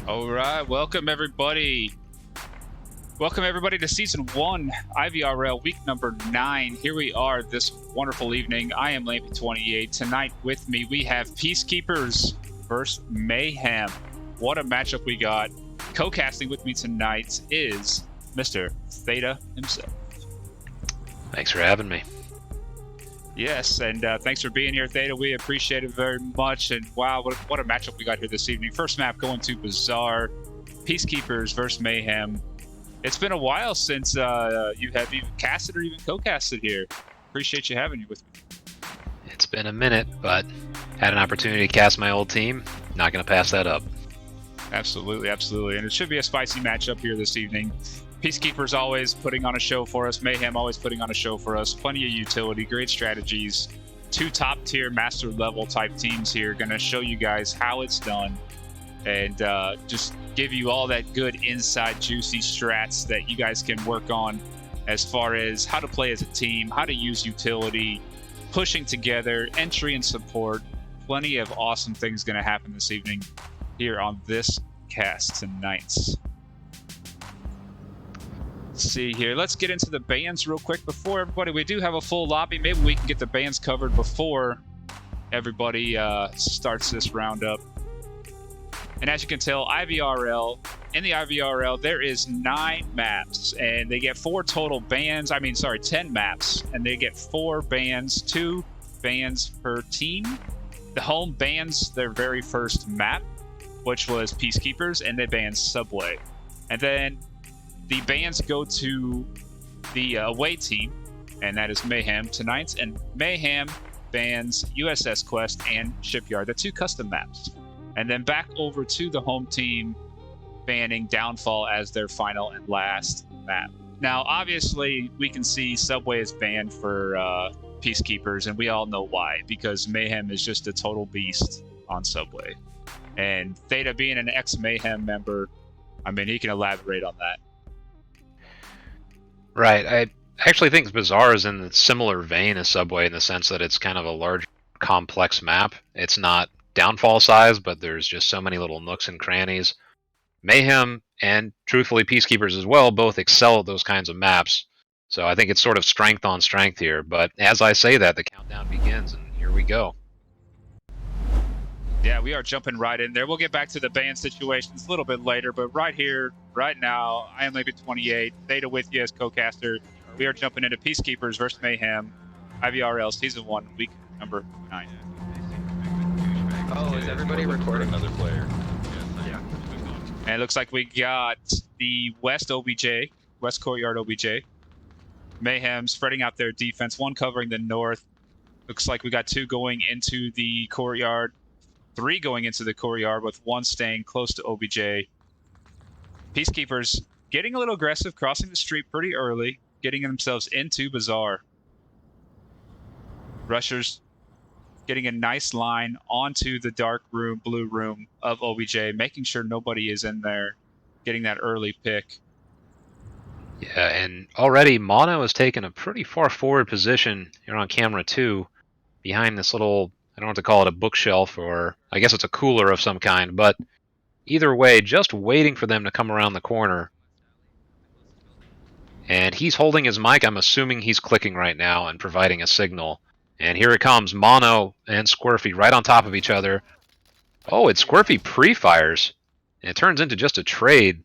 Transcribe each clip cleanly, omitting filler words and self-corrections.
All right, welcome everybody. Welcome everybody to Season 1, IVRL, week number 9. Here we are this wonderful evening. I am Mayhem28. Tonight with me, we have Peacekeepers versus Mayhem. What a matchup we got. Co-casting with me tonight is Mr. Theta himself. Thanks for having me. Yes, and thanks for being here, Theta. We appreciate it very much. And wow, what a matchup we got here this evening. First map going to Bazaar, Peacekeepers versus Mayhem. It's been a while since you have even casted or even co-casted here. Appreciate you having you with me. It's been a minute, but had an opportunity to cast my old team. Not going to pass that up. Absolutely, absolutely. And it should be a spicy matchup here this evening. Peacekeepers always putting on a show for us. Mayhem always putting on a show for us. Plenty of utility, great strategies. Two top-tier master level type teams here. Going to show you guys how it's done. And just give you all that good inside juicy strats that you guys can work on as far as how to play as a team, how to use utility, pushing together, entry and support. Plenty of awesome things going to happen this evening here on this cast tonight. Let's see here. Let's get into the bans real quick before everybody. We do have a full lobby. Maybe we can get the bans covered before everybody starts this roundup. And as you can tell, IVRL, in the IVRL, there is 9 maps, and they get 4 total bans. 10 maps, and they get 4 bans, 2 bans per team. The home bans their very first map, which was Peacekeepers, and they banned Subway. And then the bans go to the away team, and that is Mayhem tonight. And Mayhem bans USS Quest and Shipyard, the 2 custom maps. And then back over to the home team, banning Downfall as their final and last map. Now, obviously, we can see Subway is banned for Peacekeepers, and we all know why, because Mayhem is just a total beast on Subway. And Theta being an ex-Mayhem member, he can elaborate on that. Right. I actually think Bazaar is in a similar vein as Subway in the sense that it's kind of a large, complex map. It's not Downfall size, but there's just so many little nooks and crannies. Mayhem and truthfully Peacekeepers as well both excel at those kinds of maps. So I think it's sort of strength on strength here. But as I say that, the countdown begins, and here we go. Yeah, we are jumping right in there. We'll get back to the ban situations a little bit later, but right here, right now, I am Mayhem28, Theta with you as co-caster. We are jumping into Peacekeepers versus Mayhem, IVRL Season 1, week number 9. Oh, is everybody recording? Another player. Yeah. And it looks like we got the West Courtyard OBJ. Mayhem spreading out their defense, 1 covering the north. Looks like we got 2 going into the courtyard, 3 going into the courtyard, with 1 staying close to OBJ. Peacekeepers getting a little aggressive, crossing the street pretty early, getting themselves into Bazaar. Rushers getting a nice line onto the dark room, blue room of OBJ, making sure nobody is in there, getting that early pick. Yeah, and already Mono has taken a pretty far forward position here on camera 2, behind this little, I don't know what to call it, a bookshelf, or I guess it's a cooler of some kind, but either way, just waiting for them to come around the corner. And he's holding his mic. I'm assuming he's clicking right now and providing a signal. And here it comes, Mono and Squirfy right on top of each other. Oh, it's Squirfy pre-fires. And it turns into just a trade.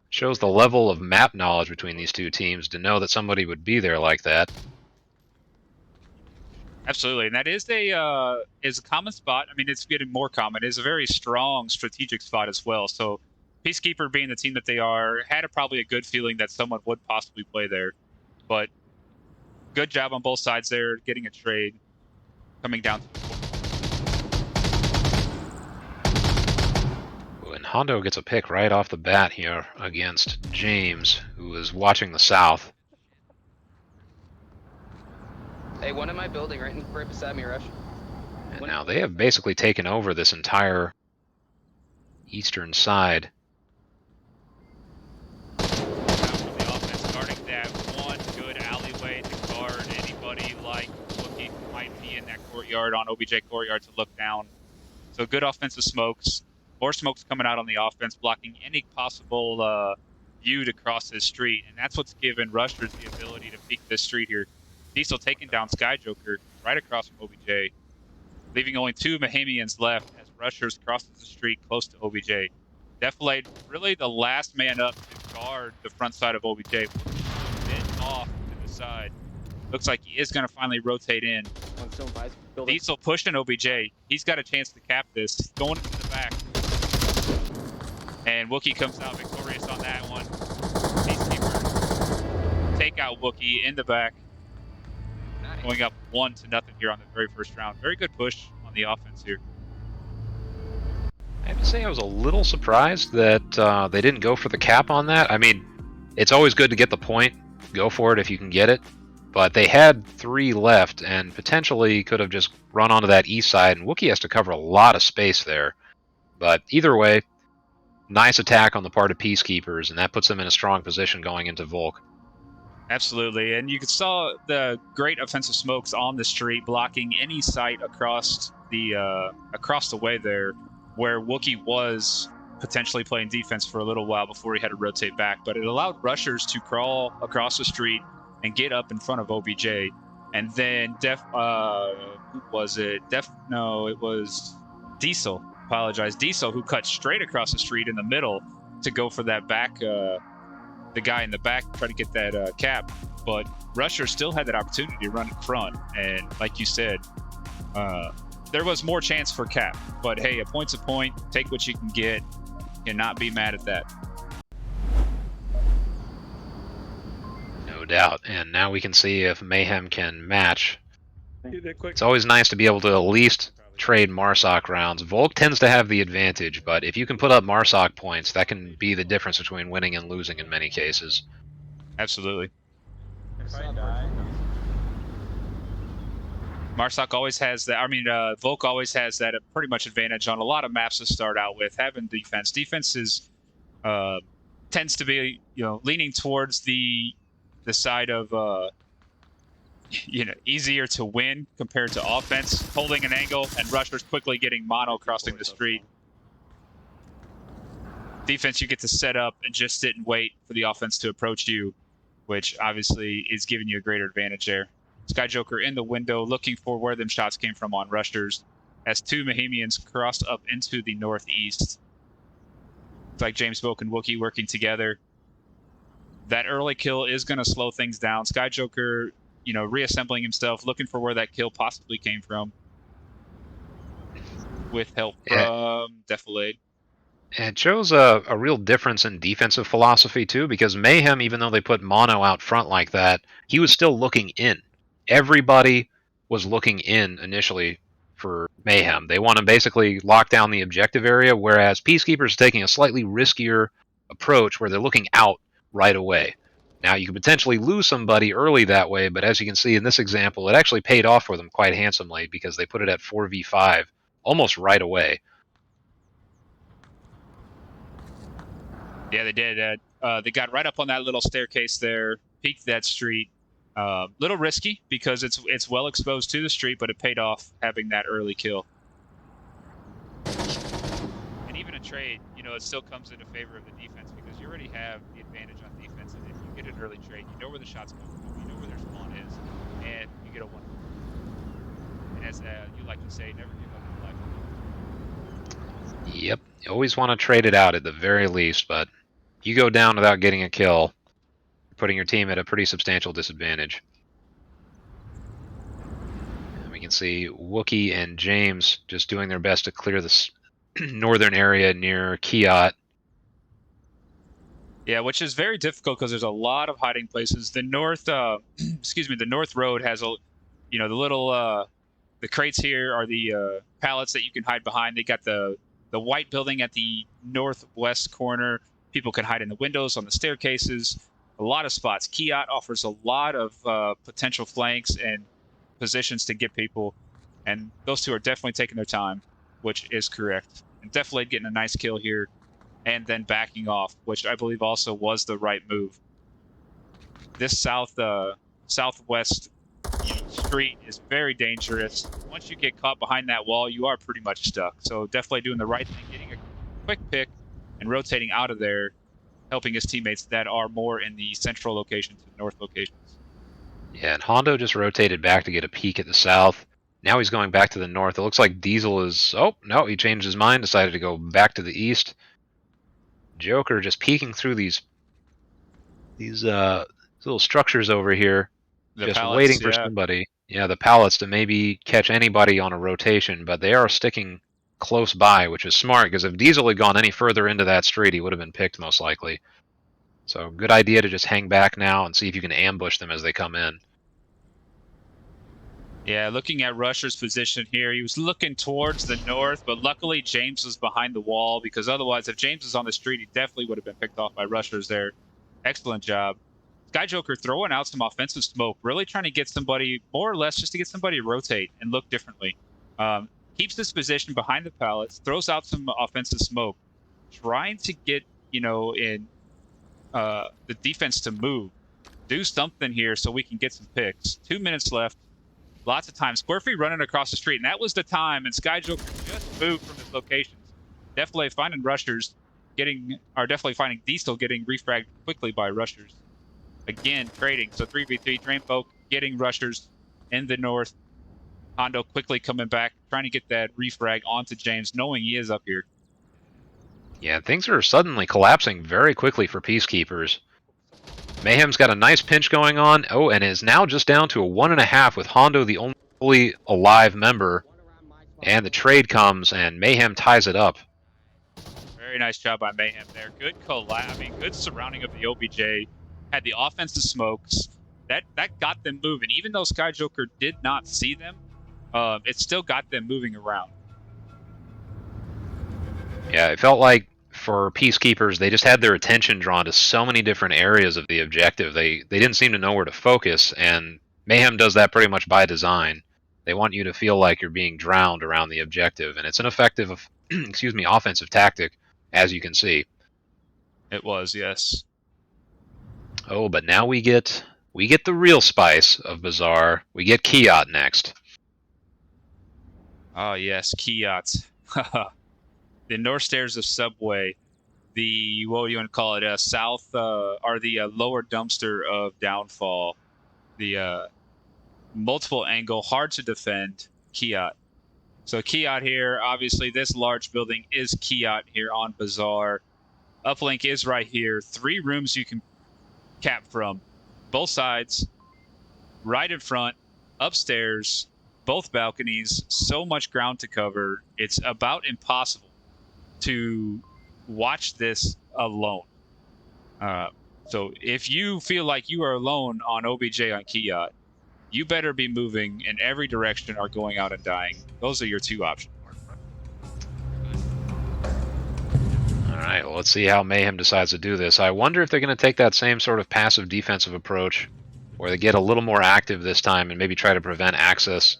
Shows the level of map knowledge between these 2 teams to know that somebody would be there like that. Absolutely, and that is a common spot. It's getting more common. It is a very strong strategic spot as well. So Peacekeeper, being the team that they are, had probably a good feeling that someone would possibly play there. But good job on both sides there, getting a trade coming down. And Hondo gets a pick right off the bat here against James, who is watching the south. Hey, one in my building right beside me, Rush. And now they have basically taken over this entire eastern side. The offense guarding that one good alleyway to guard anybody like looking might be in that courtyard on OBJ courtyard to look down. So good offensive smokes. More smoke's coming out on the offense, blocking any possible view to cross this street, and that's what's given rushers the ability to peek this street here. Diesel taking down Sky Joker right across from OBJ, leaving only 2 Mayhemians left as rushers crosses the street close to OBJ. Defilade really the last man up to guard the front side of OBJ. Bit off to the side. Looks like he is going to finally rotate in. Diesel pushing OBJ. He's got a chance to cap this. Going into the back. And Wookie comes out victorious on that one. Peacekeepers take out Wookie in the back. Nice. Going up 1-0 here on the very first round. Very good push on the offense here. I have to say I was a little surprised that they didn't go for the cap on that. I mean, it's always good to get the point. Go for it if you can get it. But they had 3 left and potentially could have just run onto that east side, and Wookie has to cover a lot of space there. But either way, nice attack on the part of Peacekeepers, and that puts them in a strong position going into Volk. Absolutely, and you saw the great offensive smokes on the street, blocking any sight across the way there, where Wookie was potentially playing defense for a little while before he had to rotate back. But it allowed rushers to crawl across the street and get up in front of OBJ, and then it was Diesel. Apologize, Diesel, who cut straight across the street in the middle to go for that back, the guy in the back, try to get that cap. But Rusher still had that opportunity to run in front, and like you said, there was more chance for cap. But hey, a point's a point. Take what you can get, and not be mad at that. No doubt. And now we can see if Mayhem can match. It's always nice to be able to at least trade Marsoc rounds. Volk tends to have the advantage, but if you can put up Marsoc points, that can be the difference between winning and losing in many cases. Absolutely. Marsoc always has that. I mean, Volk always has that pretty much advantage on a lot of maps to start out with. Having defense. Defense is tends to be, leaning towards the side of easier to win compared to offense, holding an angle, and rushers quickly getting mono crossing the street. Defense, you get to set up and just sit and wait for the offense to approach you, which obviously is giving you a greater advantage there. Sky Joker in the window, looking for where them shots came from on rushers, as 2 Mayhemians crossed up into the northeast. It's like James Volk and Wookie working together. That early kill is going to slow things down. Sky Joker, reassembling himself, looking for where that kill possibly came from, with help from Defilade. And it shows a real difference in defensive philosophy, too, because Mayhem, even though they put mono out front like that, he was still looking in. Everybody was looking in initially for Mayhem. They want to basically lock down the objective area, whereas Peacekeepers are taking a slightly riskier approach where they're looking out right away. Now, you could potentially lose somebody early that way, but as you can see in this example, it actually paid off for them quite handsomely because they put it at 4v5 almost right away. Yeah, they did. They got right up on that little staircase there, peeked that street. Little risky because it's well exposed to the street, but it paid off having that early kill. And even a trade, it still comes into favor of the defense because you already have the advantage on defense. And if you get an early trade, you know where the shots come from, you know where their spawn is, and you get a 1. And as you like to say, never give up your life. Yep, you always want to trade it out at the very least, but you go down without getting a kill, putting your team at a pretty substantial disadvantage. And we can see Wookie and James just doing their best to clear this northern area near Kiat. Yeah, which is very difficult because there's a lot of hiding places. The north, the north road has the little, the crates here are the pallets that you can hide behind. They got the white building at the northwest corner. People can hide in the windows, on the staircases. A lot of spots. Kiat offers a lot of potential flanks and positions to get people, and those two are definitely taking their time, which is correct. And definitely getting a nice kill here, and then backing off, which I believe also was the right move. This southwest street is very dangerous. Once you get caught behind that wall, you are pretty much stuck. So definitely doing the right thing, getting quick pick and rotating out of there, helping his teammates that are more in the central locations and north locations. Yeah, and Hondo just rotated back to get a peek at the south. Now he's going back to the north. It looks like Diesel is... Oh, no, he changed his mind, decided to go back to the east. Joker just peeking through these little structures over here, The just pallets, waiting for yeah. somebody. Yeah, the pallets to maybe catch anybody on a rotation, but they are sticking close by, which is smart, because if Diesel had gone any further into that street, he would have been picked most likely. So good idea to just hang back now and see if you can ambush them as they come in. Yeah, looking at Rusher's position here, he was looking towards the north, but luckily James was behind the wall, because otherwise, if James was on the street, he definitely would have been picked off by Rushers there. Excellent job. Sky Joker throwing out some offensive smoke, really trying to get somebody, more or less, just to get somebody to rotate and look differently. Keeps this position behind the pallets, throws out some offensive smoke, trying to get, in the defense to move. Do something here so we can get some picks. 2 minutes left. Lots of time. Square Free running across the street, and that was the time, and Sky Joker just moved from his locations. Definitely finding Rushers definitely finding Diesel getting refragged quickly by Rushers. Again, trading. So 3v3, Drainfolk getting Rushers in the north. Hondo quickly coming back, trying to get that refrag onto James, knowing he is up here. Yeah, things are suddenly collapsing very quickly for Peacekeepers. Mayhem's got a nice pinch going on. Oh, and is now just down to a 1.5 with Hondo the only fully alive member. And the trade comes, and Mayhem ties it up. Very nice job by Mayhem there. Good collab. I mean, good surrounding of the OBJ. Had the offensive smokes. That got them moving. Even though Sky Joker did not see them, it still got them moving around. Yeah, it felt like for Peacekeepers, they just had their attention drawn to so many different areas of the objective. They didn't seem to know where to focus, and Mayhem does that pretty much by design. They want you to feel like you're being drowned around the objective, and it's an effective, offensive tactic, as you can see. It was, yes. Oh, but now we get the real spice of Bazaar. We get Kiat next. Oh yes, Kiat. The north stairs of Subway, the, what do you want to call it, south, or the lower dumpster of Downfall, the multiple angle, hard to defend, Kiat. So Kiat here, obviously this large building is Kiat here on Bazaar. Uplink is right here. 3 rooms you can cap from. Both sides, right in front, upstairs, both balconies, so much ground to cover. It's about impossible to watch this alone. So if you feel like you are alone on OBJ on Kiat, you better be moving in every direction or going out and dying. Those are your 2 options. Alright, well, let's see how Mayhem decides to do this. I wonder if they're going to take that same sort of passive defensive approach, where they get a little more active this time and maybe try to prevent access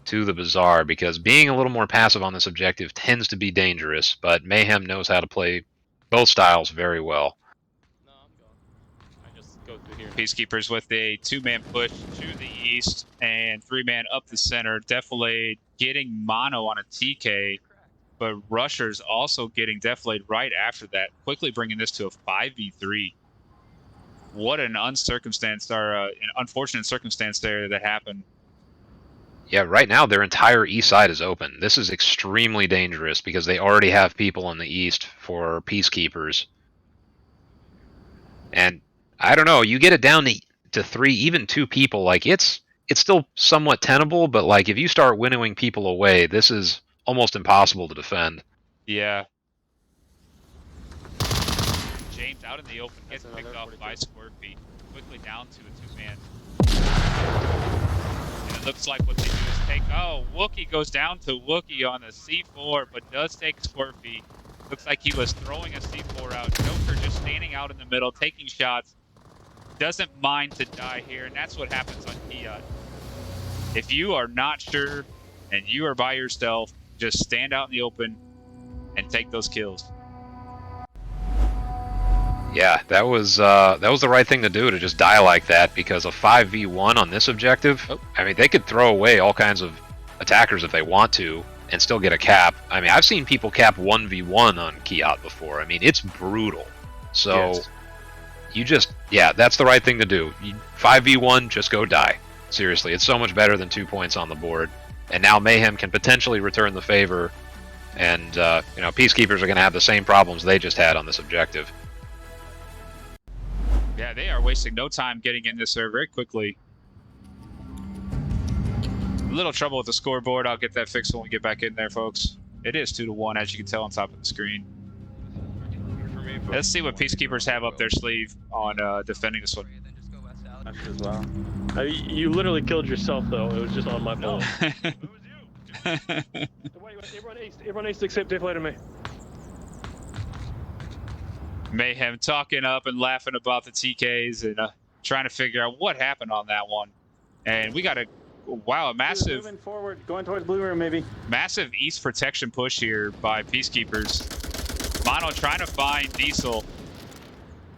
to the Bazaar, because being a little more passive on this objective tends to be dangerous, but Mayhem knows how to play both styles very well. No, I'm going. I just go through here. Peacekeepers with a 2-man push to the east and 3-man up the center. Defilade getting mono on a TK, but Rushers also getting Defilade right after that, quickly bringing this to a 5v3. What an uncircumstanced or an unfortunate circumstance there that happened. Yeah, right now their entire east side is open. This is extremely dangerous because they already have people in the east for Peacekeepers. And I don't know, you get it down to 3, even 2 people, like it's still somewhat tenable, but like if you start winnowing people away, this is almost impossible to defend. Yeah. James out in the open, gets That's picked another off 42. by Square Feet. Quickly down to a 2-man. And it looks like what they do is take... Oh, Wookie goes down to Wookie on a C4, but does take Square Feet. Looks like he was throwing a C4 out. Joker just standing out in the middle, taking shots. Doesn't mind to die here, and that's what happens on Kiat. If you are not sure and you are by yourself, just stand out in the open and take those kills. Yeah, that was the right thing to do, to just die like that, because a 5v1 on this objective, I mean, they could throw away all kinds of attackers if they want to. and still get a cap. I mean, I've seen people cap 1v1 on Kiat before. I mean, it's brutal. So Yes. you just, yeah, that's the right thing to do. 5v1, just go die. Seriously, it's so much better than 2 points on the board. And now Mayhem can potentially return the favor, and you know, Peacekeepers are going to have the same problems they just had on this objective. Yeah, they are wasting no time getting in this there very quickly. A little trouble with the scoreboard. I'll get that fixed when we get back in there, folks. It is 2-1, as you can tell on top of the screen. Let's see what Peacekeepers have up their sleeve on defending this one. As well. You literally killed yourself, though. It was just on my bullet. Wait, everyone needs to accept deflator me. Mayhem talking up and laughing about the TKs and trying to figure out what happened on that one. And we got a massive Moving forward, going towards blue room, maybe. massive east protection push here by Peacekeepers. Mono trying to find Diesel,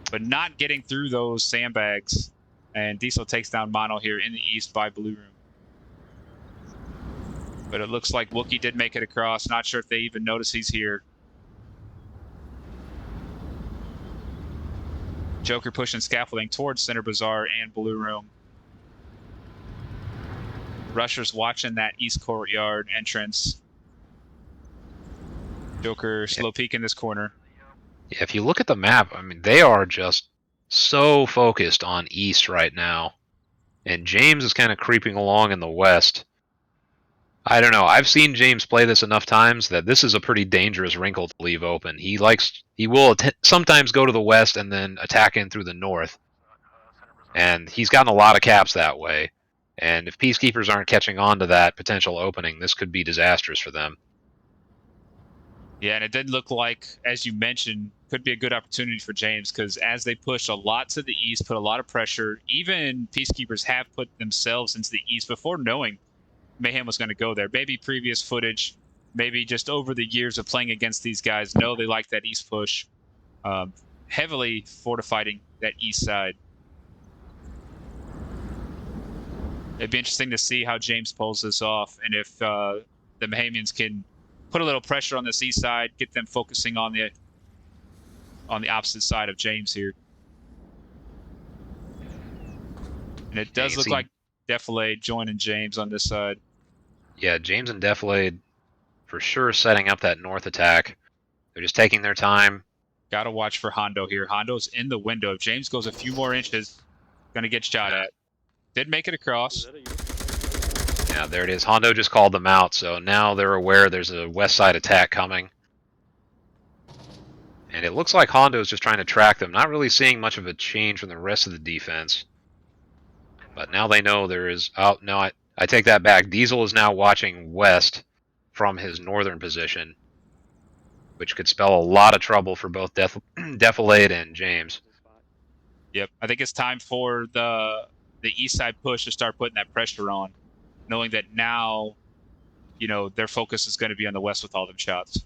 but not getting through those sandbags. And Diesel takes down Mono here in the east by blue room. But it looks like Wookie did make it across. Not sure if they even notice he's here. Joker pushing scaffolding towards Center Bazaar and blue room. Rushers watching that east courtyard entrance. Joker slow peek in this corner. Yeah, if you look at the map, I mean, they are just so focused on east right now. And James is kind of creeping along in the west. I don't know. I've seen James play this enough times that this is a pretty dangerous wrinkle to leave open. He will sometimes go to the west and then attack in through the north. And he's gotten a lot of caps that way. And if Peacekeepers aren't catching on to that potential opening, this could be disastrous for them. Yeah, and it did look like, as you mentioned, could be a good opportunity for James, because as they push a lot to the east, put a lot of pressure, even Peacekeepers have put themselves into the east before knowing Mayhem was going to go there. Maybe previous footage, maybe just over the years of playing against these guys, know they like that east push. Heavily fortifying that east side. It'd be interesting to see how James pulls this off, and if the Mayhemians can put a little pressure on this east side, get them focusing on the opposite side of James here. And it does look like Defilade joining James on this side. Yeah, James and Defilade for sure setting up that north attack. They're just taking their time. Got to watch for Hondo here. Hondo's in the window. If James goes a few more inches, going to get shot at. Did make it across. Yeah, there it is. Hondo just called them out, so now they're aware there's a west side attack coming. And it looks like Hondo's just trying to track them, not really seeing much of a change from the rest of the defense. But now they know there is... Oh, no, I take that back. Diesel is now watching west from his northern position, which could spell a lot of trouble for both Defilade and James. Yep, I think it's time for the east side push to start putting that pressure on, knowing that now, you know, their focus is going to be on the west with all them shots.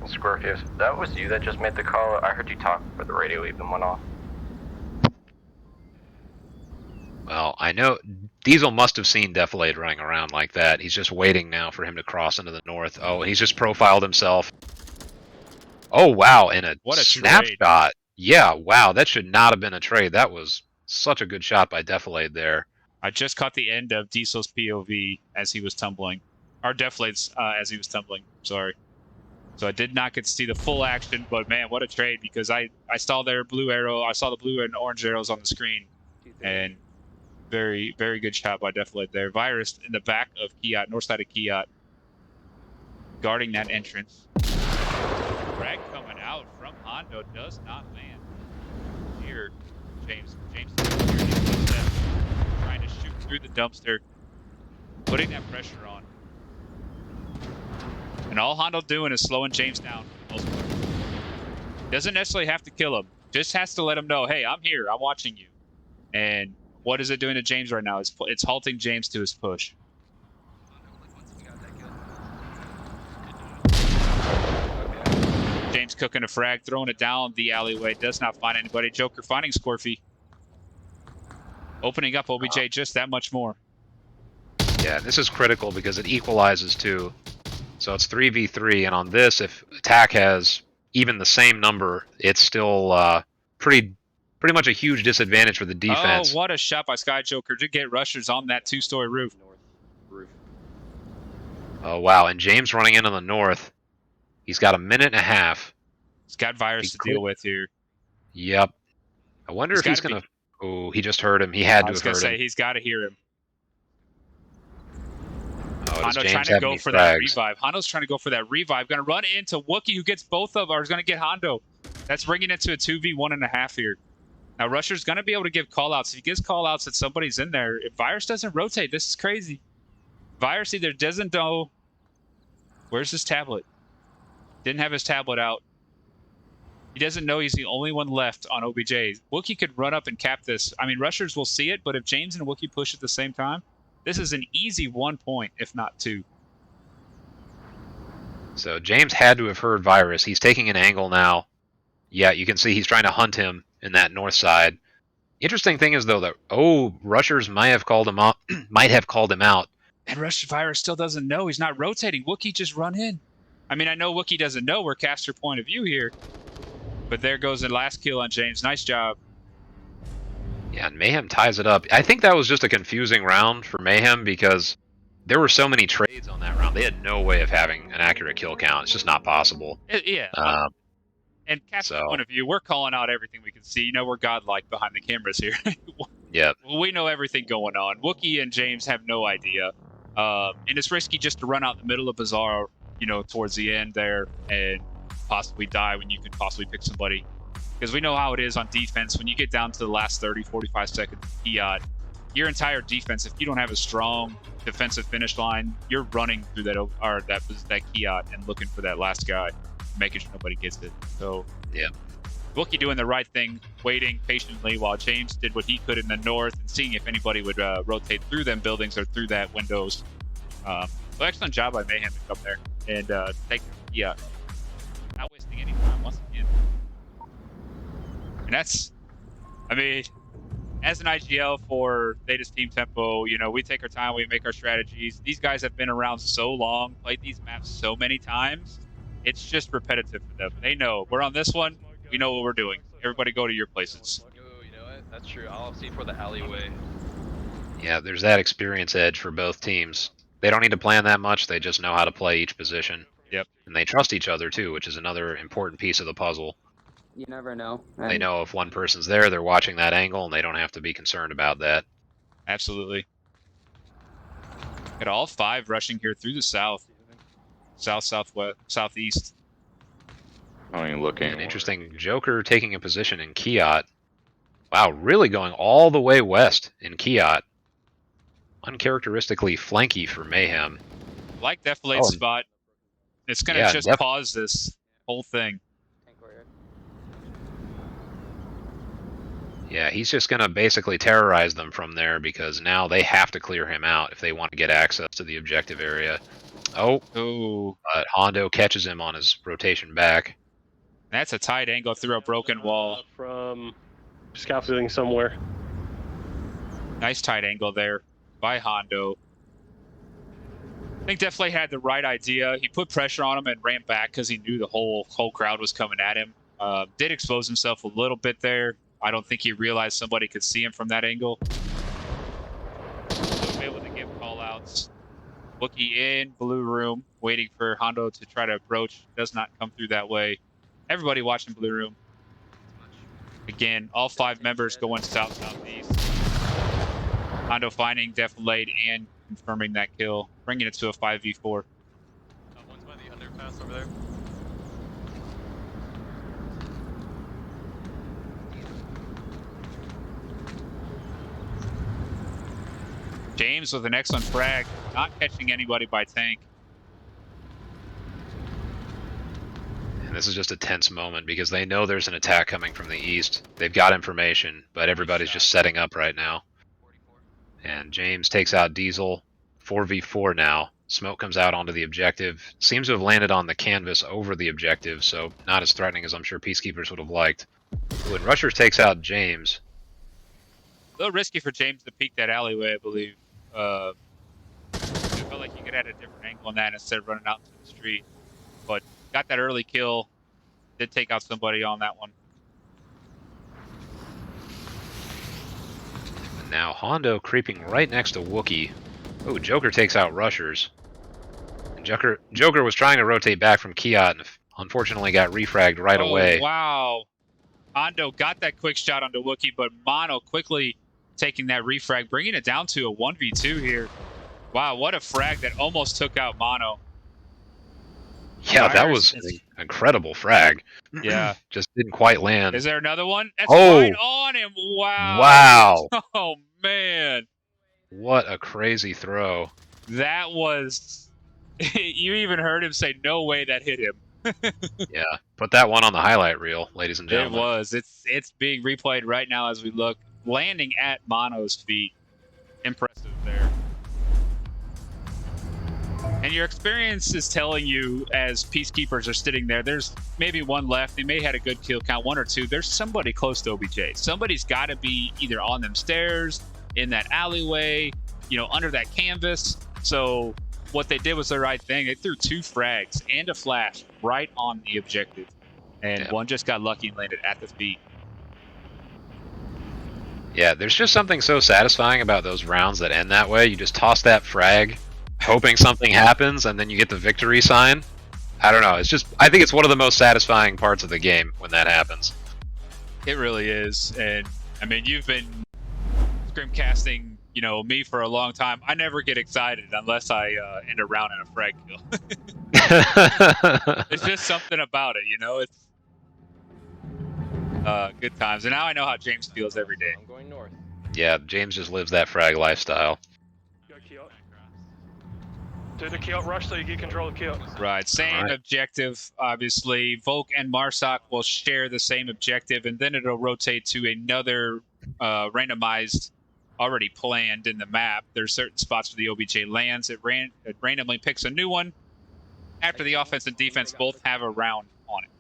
Scorpius, that was you that just made the call. I heard you talk, but the radio even went off. Well, I know Diesel must have seen Defilade running around like that. He's just waiting now for him to cross into the north. Oh, he's just profiled himself. Oh, wow, and What a snapshot. trade. Yeah, wow, that should not have been a trade. That was such a good shot by Defilade there. I just caught the end of Diesel's POV as he was tumbling. Or Defilade's as he was tumbling, sorry. So I did not get to see the full action, but man, what a trade, because I saw their blue arrow, I saw the blue and orange arrows on the screen, and very, very good shot by Defilade there. Virus in the back of Kiat, north side of Kiat, guarding that entrance. Frag coming out from Hondo does not land. Here, James trying to shoot through the dumpster, putting that pressure on. And all Hondo doing is slowing James down for the most part. Doesn't necessarily have to kill him. Just has to let him know, hey, I'm here. I'm watching you. And what is it doing to James right now? It's halting James to his push. James cooking a frag, throwing it down the alleyway. Does not find anybody. Joker finding Scorpy. Opening up OBJ just that much more. Yeah, this is critical because it equalizes too. So it's 3v3, and on this, if attack has even the same number, it's still pretty much a huge disadvantage for the defense. Oh, what a shot by Sky Joker to get rushers on that 2-story roof. Oh wow, and James running in on the north. He's got a minute and a half. He's got virus to deal with here. Yep. I wonder if he's gonna. Oh, he just heard him. He had to have heard him. I was gonna say he's got to hear him. Oh, Hondo trying to go for that revive. Hondo's trying to go for that revive. Going to run into Wookiee, who gets both of, or is going to get Hondo. That's bringing it to a 2v1.5 here. Now, Rusher's going to be able to give callouts. If he gives callouts that somebody's in there, if Virus doesn't rotate, this is crazy. Virus either doesn't know. Where's his tablet? Didn't have his tablet out. He doesn't know he's the only one left on OBJ. Wookiee could run up and cap this. I mean, Rushers will see it, but if James and Wookiee push at the same time, this is an easy 1 point, if not 2. So James had to have heard Virus. He's taking an angle now. Yeah, you can see he's trying to hunt him in that north side. Interesting thing is though that Rushers might have called him out. And Virus still doesn't know. He's not rotating. Wookiee just run in. I mean, I know Wookiee doesn't know. We're caster point of view here. But there goes the last kill on James. Nice job. Yeah, and Mayhem ties it up. I think that was just a confusing round for Mayhem because there were so many trades on that round. They had no way of having an accurate kill count. It's just not possible. Yeah. And caster point of view, we're calling out everything we can see. You know, we're godlike behind the cameras here. Yep. We know everything going on. Wookiee and James have no idea. And it's risky just to run out in the middle of Bazaar, you know, towards the end there and possibly die when you can possibly pick somebody. Because we know how it is on defense. When you get down to the last 30, 45 seconds of Kiat, your entire defense, if you don't have a strong defensive finish line, you're running through that Kiat and looking for that last guy, making sure nobody gets it. So, yeah. Wookiee doing the right thing, waiting patiently while James did what he could in the north and seeing if anybody would rotate through them buildings or through that windows. So excellent job by Mayhem to come there and take Kiat. Not wasting any time once again. And that's, I mean, as an IGL for Theta's team tempo, you know, we take our time, we make our strategies. These guys have been around so long, played these maps so many times, it's just repetitive for them. They know, we're on this one, we know what we're doing. Everybody go to your places. Oh, you know what? That's true. I'll see for the alleyway. Yeah, there's that experience edge for both teams. They don't need to plan that much, they just know how to play each position. Yep. And they trust each other too, which is another important piece of the puzzle. You never know. They know if one person's there, they're watching that angle, and they don't have to be concerned about that. Absolutely. Got all 5 rushing here through the south. Southwest, southeast. I don't even look anymore. An interesting Joker taking a position in Kiat. Wow, really going all the way west in Kiat. Uncharacteristically flanky for Mayhem. Like Deflate's spot. It's going to just pause this whole thing. Yeah, he's just going to basically terrorize them from there because now they have to clear him out if they want to get access to the objective area. Oh. But Hondo catches him on his rotation back. That's a tight angle through a broken wall. From scaffolding somewhere. Nice tight angle there by Hondo. I think Deflate had the right idea. He put pressure on him and ran back because he knew the whole crowd was coming at him. Did expose himself a little bit there. I don't think he realized somebody could see him from that angle. So able to give call-outs. Wookiee in blue room, waiting for Hondo to try to approach. Does not come through that way. Everybody watching blue room. Again, all 5 members going southeast. Hondo finding Deflate and confirming that kill, bringing it to a 5v4. One's by the underpass over there. James with an excellent frag, not catching anybody by tank. And this is just a tense moment because they know there's an attack coming from the east. They've got information, but everybody's just setting up right now. And James takes out Diesel, 4v4 now. Smoke comes out onto the objective. Seems to have landed on the canvas over the objective, so not as threatening as I'm sure Peacekeepers would have liked. When Rushers takes out James... A little risky for James to peek that alleyway, I believe. felt like you could add a different angle on that instead of running out into the street. But got that early kill. Did take out somebody on that one. Now Hondo creeping right next to Wookiee. Oh, Joker takes out Rushers. And Joker was trying to rotate back from Kiat and unfortunately got refragged right away. Wow. Hondo got that quick shot onto Wookiee, but Mono quickly taking that refrag, bringing it down to a 1v2 here. Wow, what a frag that almost took out Mono. Yeah, that was an incredible frag. Yeah. Just didn't quite land. Is there another one? That's Oh. right on him. Wow. Wow. Oh, man. What a crazy throw. That was... you even heard him say, no way that hit him. Yeah, put that one on the highlight reel, ladies and It gentlemen. was. It's being replayed right now as we look. Landing at Mono's feet. Impressive there. And your experience is telling you, as Peacekeepers are sitting there, there's maybe one left. They may have had a good kill count, one or two. There's somebody close to OBJ. Somebody's got to be either on them stairs, in that alleyway, you know, under that canvas. So what they did was the right thing. They threw 2 frags and a flash right on the objective. And one just got lucky and landed at the feet. Yeah, there's just something so satisfying about those rounds that end that way. You just toss that frag, hoping something happens, and then you get the victory sign. I don't know. It's just, I think it's one of the most satisfying parts of the game when that happens. It really is. And I mean, you've been scrimcasting, you know, me for a long time. I never get excited unless I end a round in a frag kill. It's just something about it, you know. It's good times. And now I know how James feels every day. I'm going north. Yeah, James just lives that frag lifestyle. Go Kiot. Do the Kiot rush so you get control of Kiot. Right. Same objective, obviously. Volk and Marsoc will share the same objective, and then it'll rotate to another randomized, already planned in the map. There's certain spots where the OBJ lands. It randomly picks a new one after the offense and defense both have a round on it.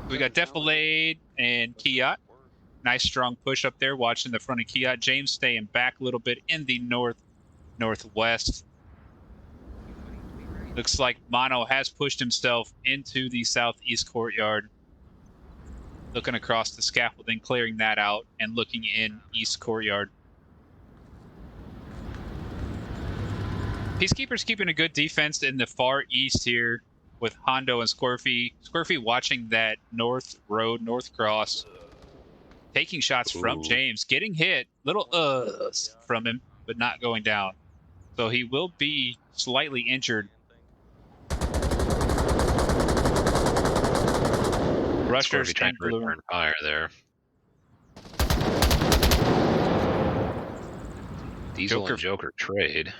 We got Defilade and Kiat. Nice strong push up there, watching the front of Kiat. James staying back a little bit in the northwest. Looks like Mono has pushed himself into the southeast courtyard. Looking across the scaffolding, clearing that out, and looking in east courtyard. Peacekeepers keeping a good defense in the far east here with Hondo and Scorpy. Scorpy watching that north road, north cross. Taking shots from James, getting hit, little from him, but not going down. So he will be slightly injured. Rushers trying to return fire there. Diesel and Joker trade.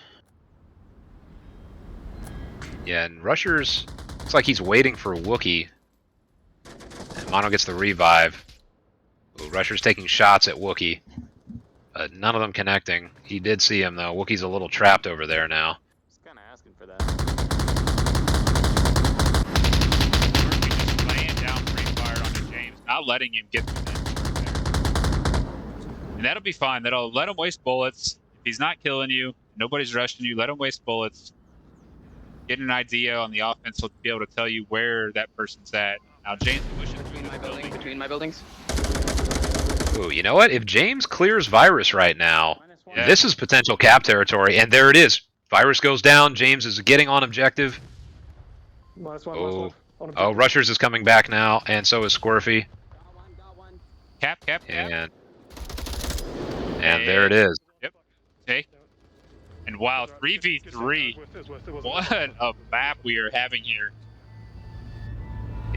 Yeah, and Rushers looks like he's waiting for Wookiee. And Mono gets the revive. Ooh, Rusher's taking shots at Wookiee. None of them connecting. He did see him though. Wookiee's a little trapped over there now. Just kind of asking for that. Just laying down free fire onto James, not letting him get through that there. And that'll be fine. That'll let him waste bullets. If he's not killing you, nobody's rushing you, let him waste bullets. Get an idea on the offense, will be able to tell you where that person's at. Now James pushing Between my building, between my buildings. Ooh, you know what? If James clears Virus right now, Yeah. this is potential cap territory, and there it is. Virus goes down. James is getting on objective. -1. Oh, Rushers is coming back now, and so is Squirfy. Cap. And there it is. Yep. Okay. And wow, 3v3. What a map we are having here.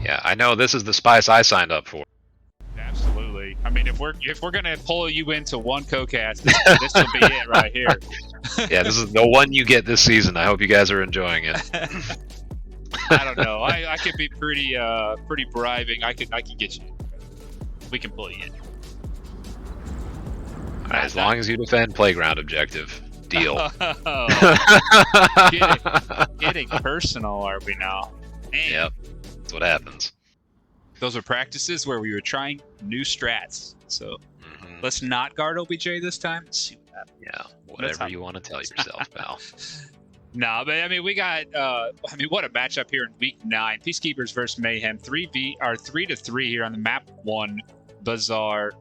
Yeah, I know this is the spice I signed up for. Absolutely. I mean, if we're gonna pull you into one co-cast, this will be it right here. Yeah, this is the one you get this season. I hope you guys are enjoying it. I don't know. I could be pretty bribing. I can get you. We can pull you in. All right, as long as you defend playground objective. Deal. Getting personal, are we now? Man. Yep, that's what happens. Those were practices where we were trying new strats. So let's not guard OBJ this time. Let's see what happens. Yeah, whatever you want to tell yourself, pal. No, but I mean, we got. What a matchup here in Week 9. Peacekeepers versus Mayhem. 3-3 here on the map 1 Bazaar.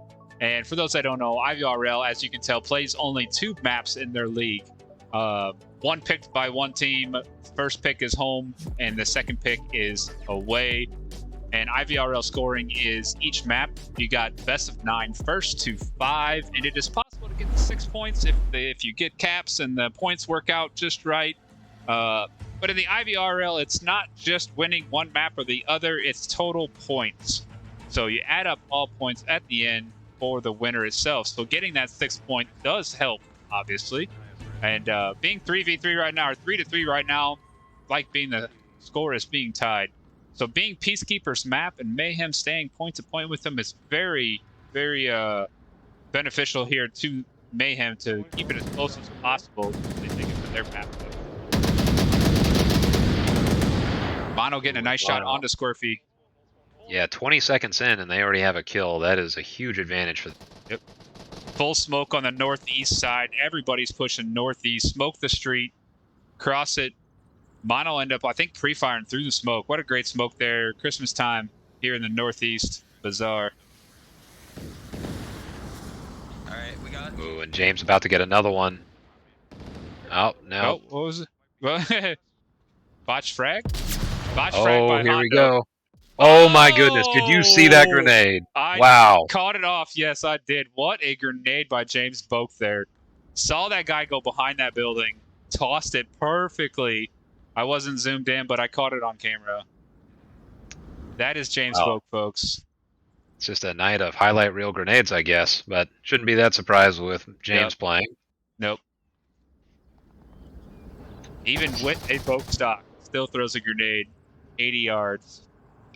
And for those that don't know, IVRL, as you can tell, plays only 2 maps in their league. One picked by one team. First pick is home, and the second pick is away. And IVRL scoring is each map. You got best of 9 first to 5, and it is possible to get to 6 points if you get caps and the points work out just right. But in the IVRL, it's not just winning one map or the other; it's total points. So you add up all points at the end for the winner itself. So getting that 6 point does help, obviously. And being 3v3 right now, or 3-3 right now, like being the score is being tied. So being Peacekeepers map and Mayhem staying point to point with them is very, very beneficial here to Mayhem to keep it as close as possible as they take it to their map. Mono getting a nice shot onto Squirfy. Yeah, 20 seconds in and they already have a kill. That is a huge advantage for them. Yep. Full smoke on the northeast side. Everybody's pushing northeast. Smoke the street. Cross it. Mono end up, I think, pre-firing through the smoke. What a great smoke there. Christmas time here in the northeast Bazaar. All right, we got. Ooh, and James about to get another one. Oh, no. Oh, what was it? Well, botch frag? Botch frag by here Hondo. we go. Oh, my goodness. Did you see that grenade? Wow. Caught it off. Yes, I did. What a grenade by James Boak there. Saw that guy go behind that building. Tossed it perfectly. I wasn't zoomed in, but I caught it on camera. That is James Boak, folks. It's just a night of highlight reel grenades, I guess. But shouldn't be that surprised with James playing. Nope. Even with a Boak stock, still throws a grenade 80 yards.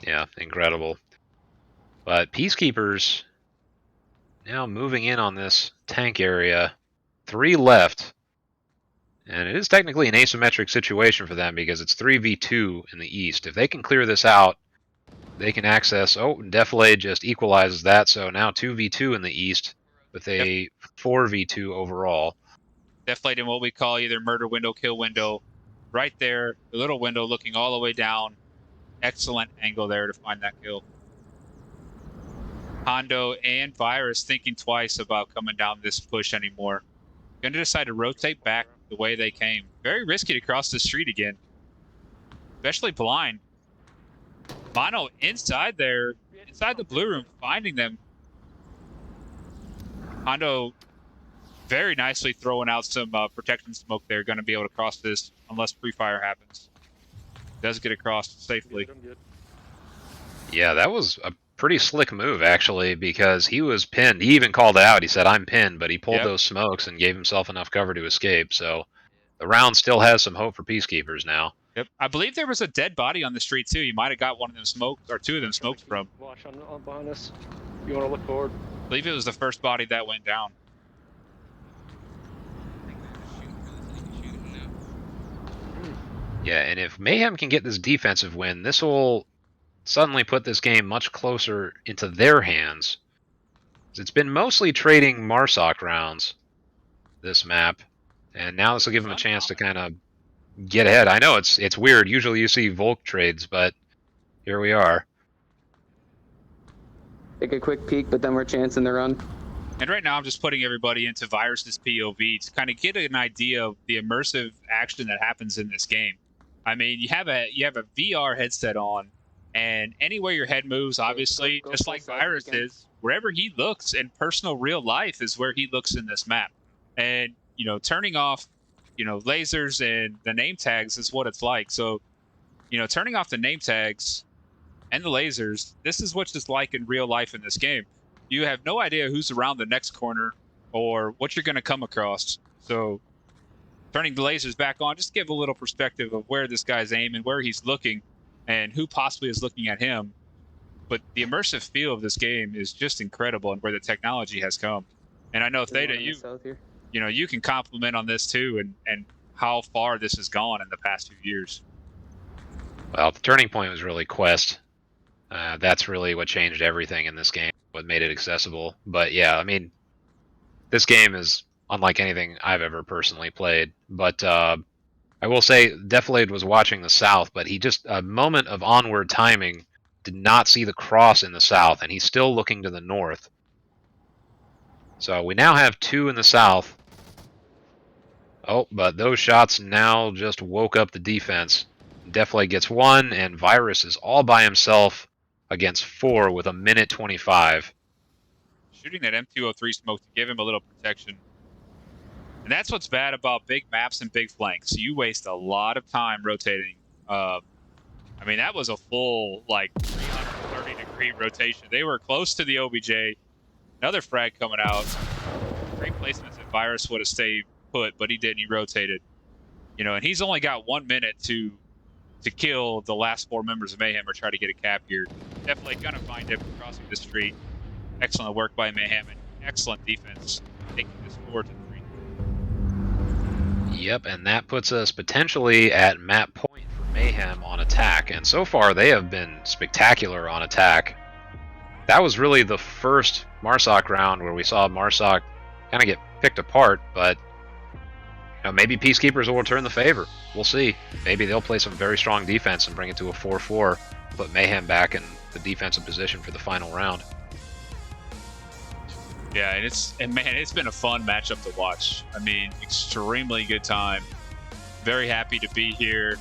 Yeah, incredible. But Peacekeepers now moving in on this tank area. 3 left. And it is technically an asymmetric situation for them because it's 3v2 in the east. If they can clear this out, they can access... Oh, Defilade just equalizes that, so now 2v2 in the east with a 4v2 overall. Defilade in what we call either murder window, kill window. Right there, the little window looking all the way down. Excellent angle there to find that kill. Hondo and Virus thinking twice about coming down this push anymore. Going to decide to rotate back the way they came. Very risky to cross the street again. Especially blind. Mono inside there, inside the blue room, finding them. Hondo very nicely throwing out some protection smoke there. Going to be able to cross this unless pre-fire happens. Does get across safely. Yeah, that was a pretty slick move, actually, because he was pinned. He even called out. He said, I'm pinned, but he pulled those smokes and gave himself enough cover to escape. So the round still has some hope for Peacekeepers now. Yep. I believe there was a dead body on the street, too. You might have got one of them smoked, or 2 of them smoked from. Watch on behind us. You want to look forward? I believe it was the first body that went down. Yeah, and if Mayhem can get this defensive win, this will suddenly put this game much closer into their hands. It's been mostly trading Marsoc rounds, this map, and now this will give them a chance to kind of get ahead. I know it's weird. Usually you see Volk trades, but here we are. Take a quick peek, but then we're chancing the run. And right now I'm just putting everybody into Virus's POV to kind of get an idea of the immersive action that happens in this game. I mean, you have a VR headset on, and anywhere your head moves, obviously, just like Virus is, wherever he looks in personal real life is where he looks in this map. And, you know, turning off, you know, lasers and the name tags is what it's like. So, you know, turning off the name tags and the lasers, this is what it's like in real life in this game. You have no idea who's around the next corner or what you're going to come across. So turning the lasers back on, just give a little perspective of where this guy's aiming, where he's looking, and who possibly is looking at him. But the immersive feel of this game is just incredible, and where the technology has come. And I know Theta, you know, you can compliment on this too, and how far this has gone in the past few years. Well, the turning point was really Quest. That's really what changed everything in this game, what made it accessible. But yeah, I mean, this game is unlike anything I've ever personally played. But I will say, Defilade was watching the south, but he just, a moment of onward timing, did not see the cross in the south, and he's still looking to the north. So we now have 2 in the south. Oh, but those shots now just woke up the defense. Defilade gets 1, and Virus is all by himself against 4 with 1:25. Shooting that M203 smoke to give him a little protection. And that's what's bad about big maps and big flanks. You waste a lot of time rotating. I mean, that was a full, like, 330-degree rotation. They were close to the OBJ. Another frag coming out. Great placements if Virus would have stayed put, but he didn't. He rotated. You know, and he's only got 1 minute to kill the last 4 members of Mayhem or try to get a cap here. Definitely gonna find him crossing the street. Excellent work by Mayhem and excellent defense, taking this 4-3. Yep, and that puts us potentially at map point for Mayhem on attack. And so far, they have been spectacular on attack. That was really the first Marsoc round where we saw Marsoc kind of get picked apart, but you know, maybe Peacekeepers will return the favor. We'll see. Maybe they'll play some very strong defense and bring it to a 4-4, put Mayhem back in the defensive position for the final round. Yeah, and man, it's been a fun matchup to watch. I mean, extremely good time. Very happy to be here.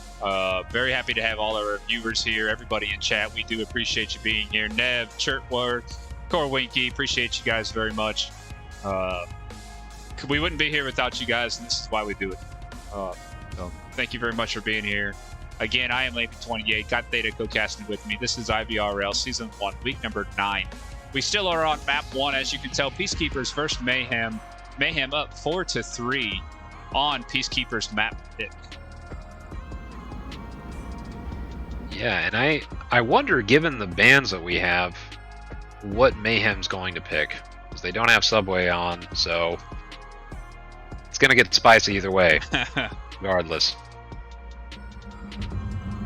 Very happy to have all our viewers here, everybody in chat. We do appreciate you being here. Nev, Chirtworth, Corwinky, appreciate you guys very much. We wouldn't be here without you guys, and this is why we do it. So thank you very much for being here. Again, I am Layton28, got Theta co-casting with me. This is IVRL Season 1, week number 9. We still are on map 1, as you can tell. Peacekeepers versus Mayhem. Mayhem up 4-3 on Peacekeepers map pick. Yeah, and I wonder, given the bans that we have, what Mayhem's going to pick. Because they don't have Subway on, so it's going to get spicy either way, regardless.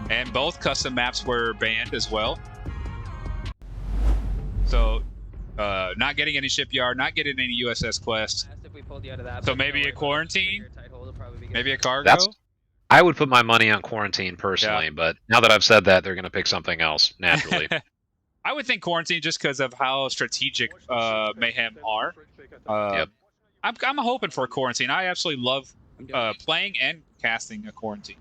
And both custom maps were banned as well. So, not getting any shipyard, not getting any USS quest. If we pulled you out of that, So but maybe don't a worry about it. quarantine? Your tight hole will probably be good. Maybe a cargo? I would put my money on quarantine personally, but now that I've said that, they're going to pick something else, naturally. I would think quarantine just because of how strategic Mayhem are. Yep. I'm hoping for a quarantine. I absolutely love playing and casting a quarantine.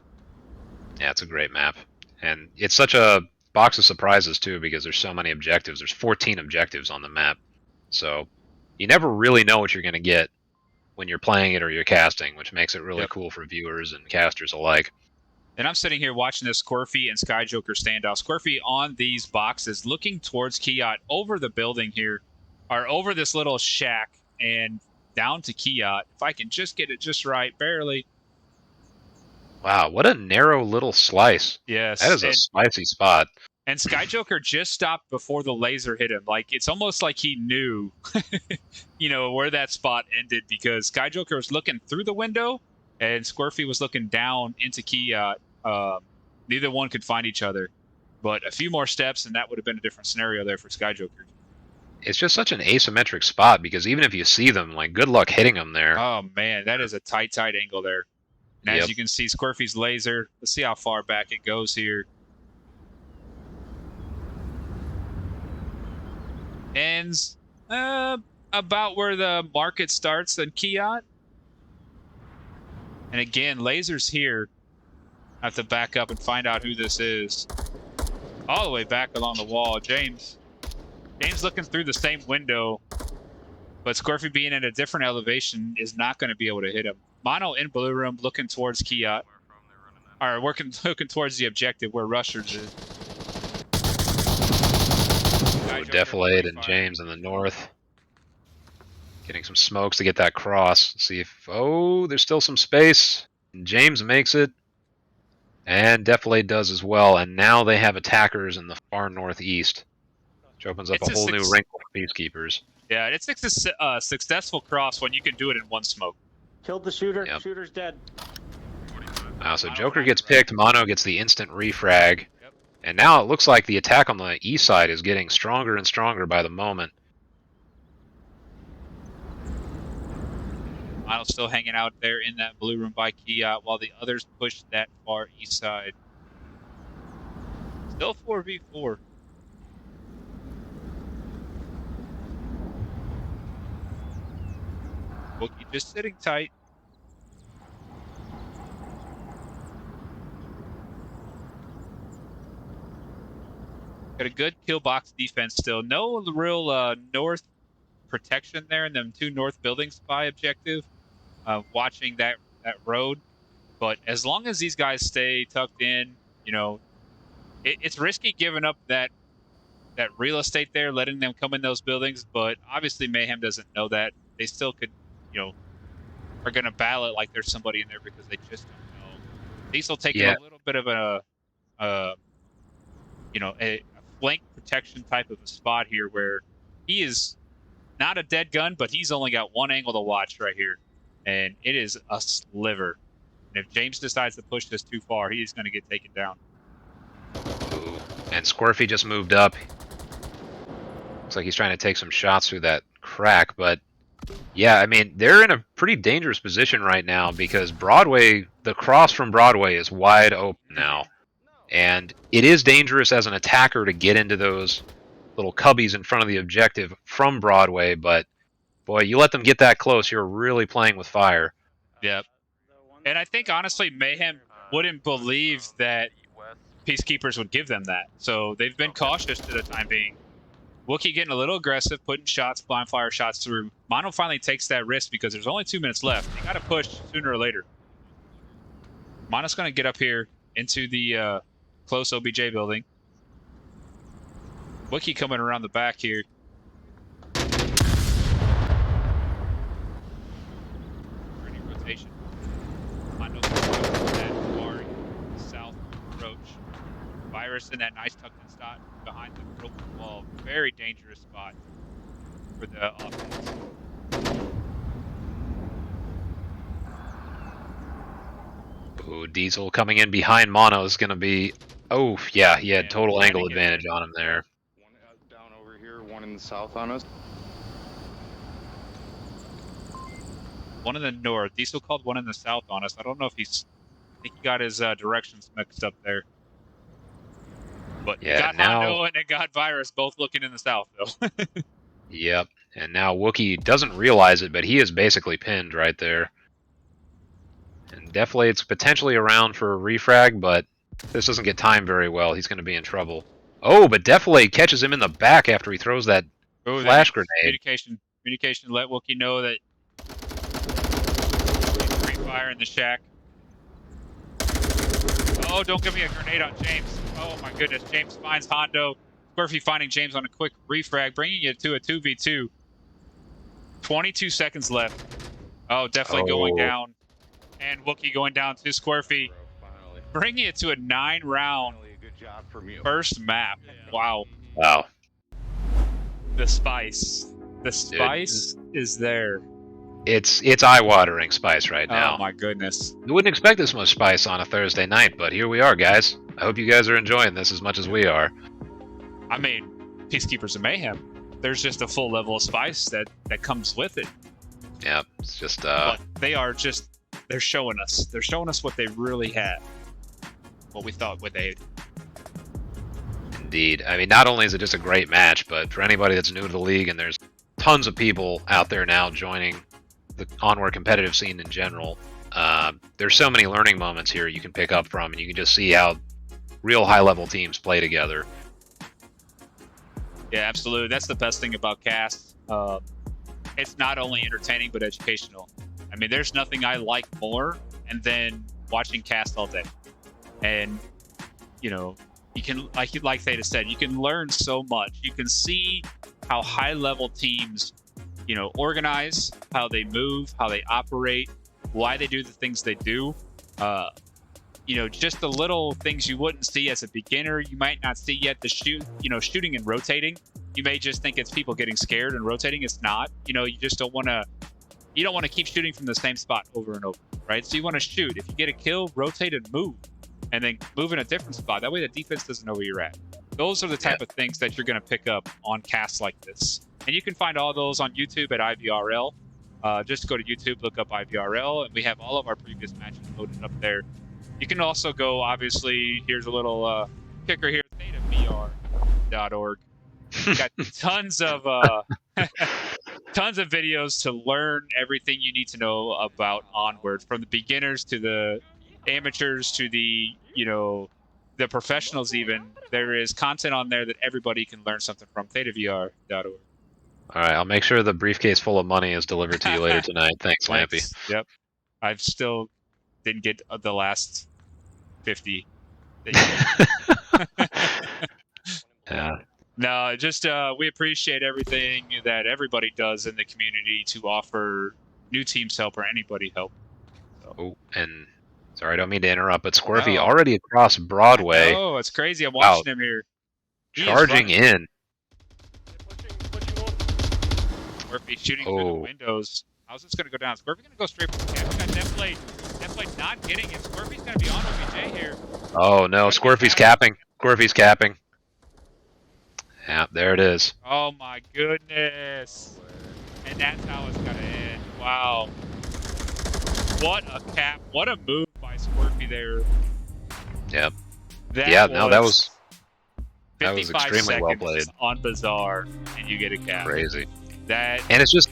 Yeah, it's a great map. And it's such a box of surprises, too, because there's so many objectives. There's 14 objectives on the map. So you never really know what you're going to get when you're playing it or you're casting, which makes it really cool for viewers and casters alike. And I'm sitting here watching this Squirfy and Sky Joker standoff. Squirfy on these boxes, looking towards Kiat, over the building here, or over this little shack, and down to Kiat. If I can just get it just right, barely. Wow, what a narrow little slice. Yes. That is a spicy spot. And Sky Joker just stopped before the laser hit him. Like, it's almost like he knew, you know, where that spot ended, because Sky Joker was looking through the window and Squirfy was looking down into Kiat. Neither one could find each other. But a few more steps and that would have been a different scenario there for Sky Joker. It's just such an asymmetric spot, because even if you see them, like, good luck hitting them there. Oh, man, that is a tight angle there. And as you can see, Squirfy's laser, let's see how far back it goes here. Ends about where the market starts in Kiat. And again, lasers here. I have to back up and find out who this is. All the way back along the wall. James looking through the same window, but Squirfy being at a different elevation is not going to be able to hit him. Mono in blue room looking towards Kiat. Or looking towards the objective where Rushers is. Defilade and James in the north. Getting some smokes to get that cross. See if... Oh, there's still some space. And James makes it. And Defilade does as well. And now they have attackers in the far northeast, which opens up a whole new wrinkle for Peacekeepers. Yeah, it's a successful cross when you can do it in one smoke. Killed the shooter. Yep. Shooter's dead. So Joker gets picked. Mono gets the instant refrag. Yep. And now it looks like the attack on the east side is getting stronger and stronger by the moment. Miles still hanging out there in that blue room by Kiat while the others push that far east side. Still 4v4. Wookie just sitting tight. Got a good kill box defense still. No real north protection there in them two north buildings by objective. Watching that road. But as long as these guys stay tucked in, you know, it's risky giving up that real estate there, letting them come in those buildings. But obviously Mayhem doesn't know that. They still could, you know, are going to battle it like there's somebody in there because they just don't know. Diesel taking a little bit of a flank protection type of a spot here where he is not a dead gun, but he's only got one angle to watch right here. And it is a sliver. And if James decides to push this too far, he is going to get taken down. Ooh. And Squirfy just moved up. Looks like he's trying to take some shots through that crack, but yeah, I mean, they're in a pretty dangerous position right now because Broadway, the cross from Broadway is wide open now. And it is dangerous as an attacker to get into those little cubbies in front of the objective from Broadway, but boy, you let them get that close, you're really playing with fire. Yep. And I think, honestly, Mayhem wouldn't believe that Peacekeepers would give them that. So they've been cautious to the time being. Wookie getting a little aggressive, putting shots, blind fire shots through. Mono finally takes that risk because there's only 2 minutes left. They got to push sooner or later. Mono's going to get up here into the close OBJ building. Wookie coming around the back here. Pretty rotation. Mono's that far south approach. Virus in that nice tucked in spot behind the broken wall. Very dangerous spot for the offense. Ooh, Diesel coming in behind Mono is going to be... Oh, yeah, he had total angle advantage on him there. One down over here, one in the south on us. One in the north. Diesel called one in the south on us. I don't know if I think he got his directions mixed up there. But yeah, got now Hondo and it got Virus both looking in the south, though. Yep, and now Wookie doesn't realize it, but he is basically pinned right there. And definitely it's potentially around for a refrag, but if this doesn't get timed very well, he's going to be in trouble. Oh, but Deflate catches him in the back after he throws that flash grenade. Communication, let Wookie know that free fire in the shack. Oh, don't give me a grenade on James. Oh my goodness, James finds Hondo. Squirfy finding James on a quick refrag, bringing it to a 2v2. 22 seconds left. Oh, definitely going down. And Wookie going down to Squirfy. Bringing it to a 9-round first map. Wow. Wow. The spice. The spice is there. It's eye-watering spice right now. Oh my goodness. You wouldn't expect this much spice on a Thursday night, but here we are, guys. I hope you guys are enjoying this as much as we are. I mean, Peacekeepers and Mayhem. There's just a full level of spice that comes with it. Yeah, it's just But they're showing us. They're showing us what they really had. What we thought what they. Indeed. I mean, not only is it just a great match, but for anybody that's new to the league, and there's tons of people out there now joining the Onward competitive scene in general, there's so many learning moments here you can pick up from, and you can just see how real high-level teams play together. Yeah, absolutely. That's the best thing about Cast. It's not only entertaining, but educational. I mean, there's nothing I like more than watching Cast all day. And, you know, you can, like Theta said, you can learn so much. You can see how high-level teams, you know, organize, how they move, how they operate, why they do the things they do. You know, just the little things you wouldn't see as a beginner. You might not see yet the shooting and rotating. You may just think it's people getting scared and rotating. It's not. You know, you just don't want to keep shooting from the same spot over and over, right? So you want to shoot. If you get a kill, rotate and move. and then move in a different spot. That way the defense doesn't know where you're at. Those are the type of things that you're going to pick up on casts like this. And you can find all those on YouTube at IVRL. Just go to YouTube, look up IVRL, and we have all of our previous matches loaded up there. You can also go, obviously, here's a little kicker here, theitavr.org. Got tons of tons of videos to learn everything you need to know about Onward, from the beginners to the amateurs to the, the professionals even. There is content on there that everybody can learn something from, theitavr.org. All right, I'll make sure the briefcase full of money is delivered to you later tonight. Thanks, Lampy. Yep. I've still didn't get the last 50. Yeah. No, just we appreciate everything that everybody does in the community to offer new teams help or anybody help. So. Oh, and sorry, I don't mean to interrupt, but Scorpy already across Broadway. Oh, it's crazy. I'm watching him here. Charging in. Scorpy shooting through the windows. How's this going to go down? Scorpy going to go straight for the camp. We got Deathblade not getting it. Scorpy's going to be on OBJ here. Oh, no. Scorpy's capping. Scorpy's capping. Yeah, there it is. Oh, my goodness. And that's how it's going to end. Wow. What a cap. What a move by Scorpy there. Yep. That was 55 extremely well played. On Bazaar, and you get a cap. Crazy. And it's just,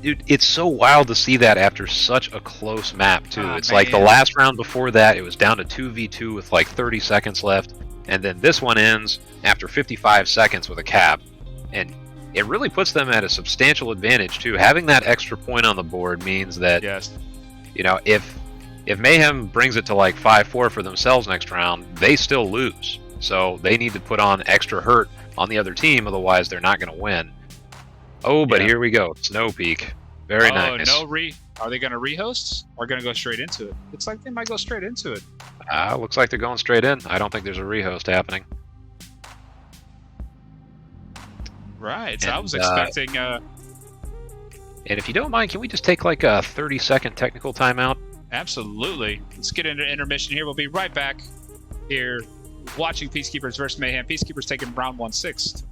dude, it's so wild to see that after such a close map, too. It's like the last round before that, it was down to 2v2 with like 30 seconds left. And then this one ends after 55 seconds with a cap. And it really puts them at a substantial advantage, too. Having that extra point on the board means that, if Mayhem brings it to like 5-4 for themselves next round, they still lose. So they need to put on extra hurt on the other team, otherwise they're not going to win. Oh, but here we go. Snow Peak. Very nice. Are they going to rehost or going to go straight into it? Looks like they might go straight into it. Looks like they're going straight in. I don't think there's a rehost happening. Right. So I was expecting... And if you don't mind, can we just take like a 30-second technical timeout? Absolutely. Let's get into intermission here. We'll be right back here watching Peacekeepers versus Mayhem. Peacekeepers taking round 1-6.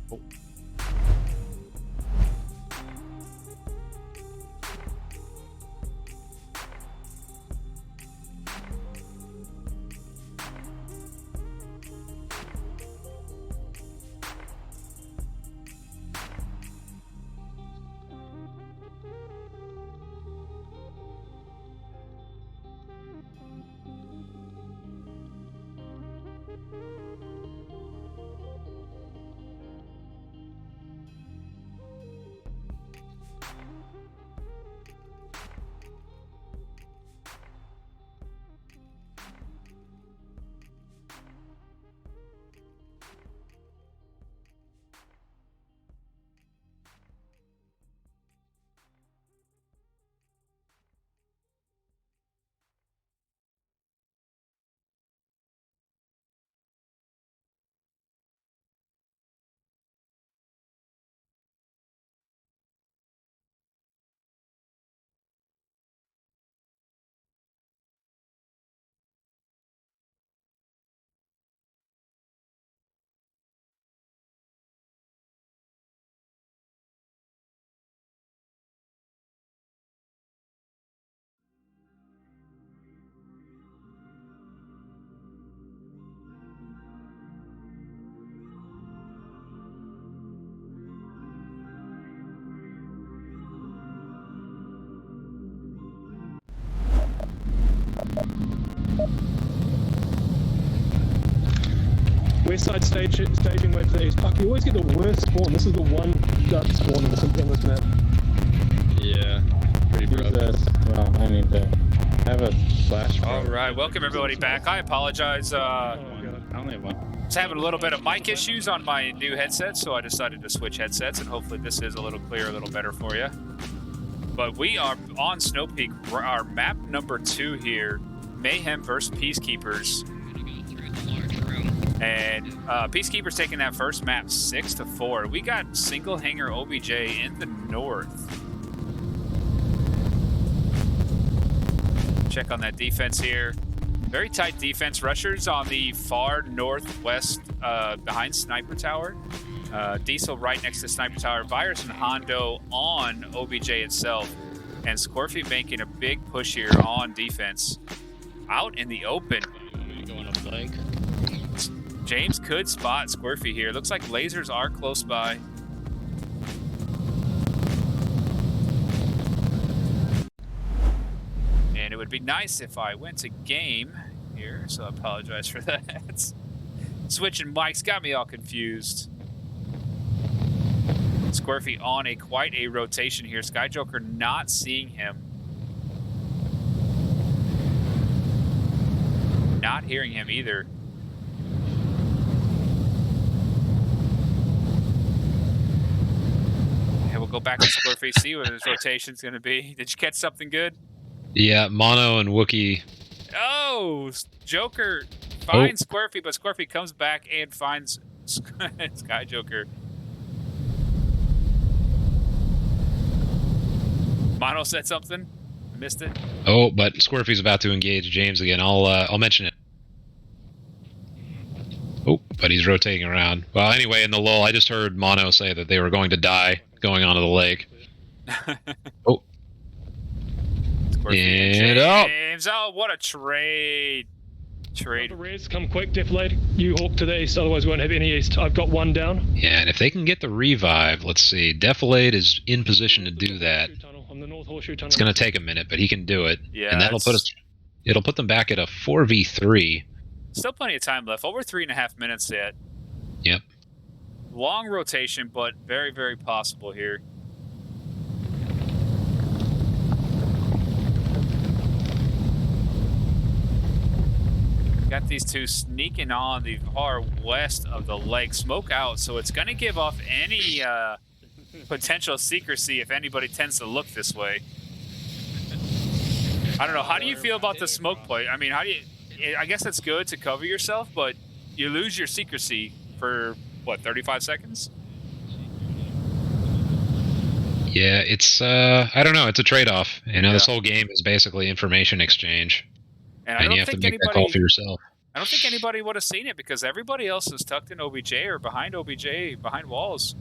West side staging way to the east. Fuck, you always get the worst spawn. This is the one duck spawn on this map. Yeah, pretty broken. Well, I need to have a flash. All right, welcome everybody back. I apologize. I only have one. I was having a little bit of mic issues on my new headset, so I decided to switch headsets, and hopefully this is a little clearer, a little better for you. But we are on Snow Peak, our map number 2 here, Mayhem versus Peacekeepers. And Peacekeepers taking that first map 6-4. We got single hanger OBJ in the north. Check on that defense here. Very tight defense. Rushers on the far northwest behind Sniper Tower. Diesel right next to Sniper Tower. Virus and Hondo on OBJ itself. And Scorpy making a big push here on defense. Out in the open. Going up flank. James could spot Squirfy here. Looks like lasers are close by. And it would be nice if I went to game here, so I apologize for that. Switching mics got me all confused. Squirfy on quite a rotation here. Skyjoker not seeing him. Not hearing him either. We'll go back to Squirfy, see what his rotation's going to be. Did you catch something good? Yeah, Mono and Wookie. Oh, Joker finds Squirfy, but Squirfy comes back and finds Sky Joker. Mono said something. I missed it. Oh, but Squirfy's about to engage James again. I'll mention it. Oh, but he's rotating around. Well, anyway, in the lull, I just heard Mono say that they were going to die going onto the lake. Oh. And up. James. Oh, what a trade. The res, come quick, deflate. You hawk to the east, otherwise we won't have any east. I've got one down. Yeah, and if they can get the revive, let's see. Defilade is in position to do that. On the north horseshoe tunnel. It's going to take a minute, but he can do it. Yeah, and that'll put us. It'll put them back at a 4v3. Still plenty of time left. Over 3.5 minutes yet. Yep. Long rotation, but very, very possible here. Got these two sneaking on the far west of the lake. Smoke out, so it's going to give off any potential secrecy if anybody tends to look this way. I don't know. How do you feel about the smoke play? I mean, how do you... I guess it's good to cover yourself, but you lose your secrecy for, what, 35 seconds? Yeah, it's, I don't know. It's a trade-off. You know, this whole game is basically information exchange. And you have to make that call for yourself. I don't think anybody would have seen it because everybody else is tucked in OBJ or behind OBJ, behind walls.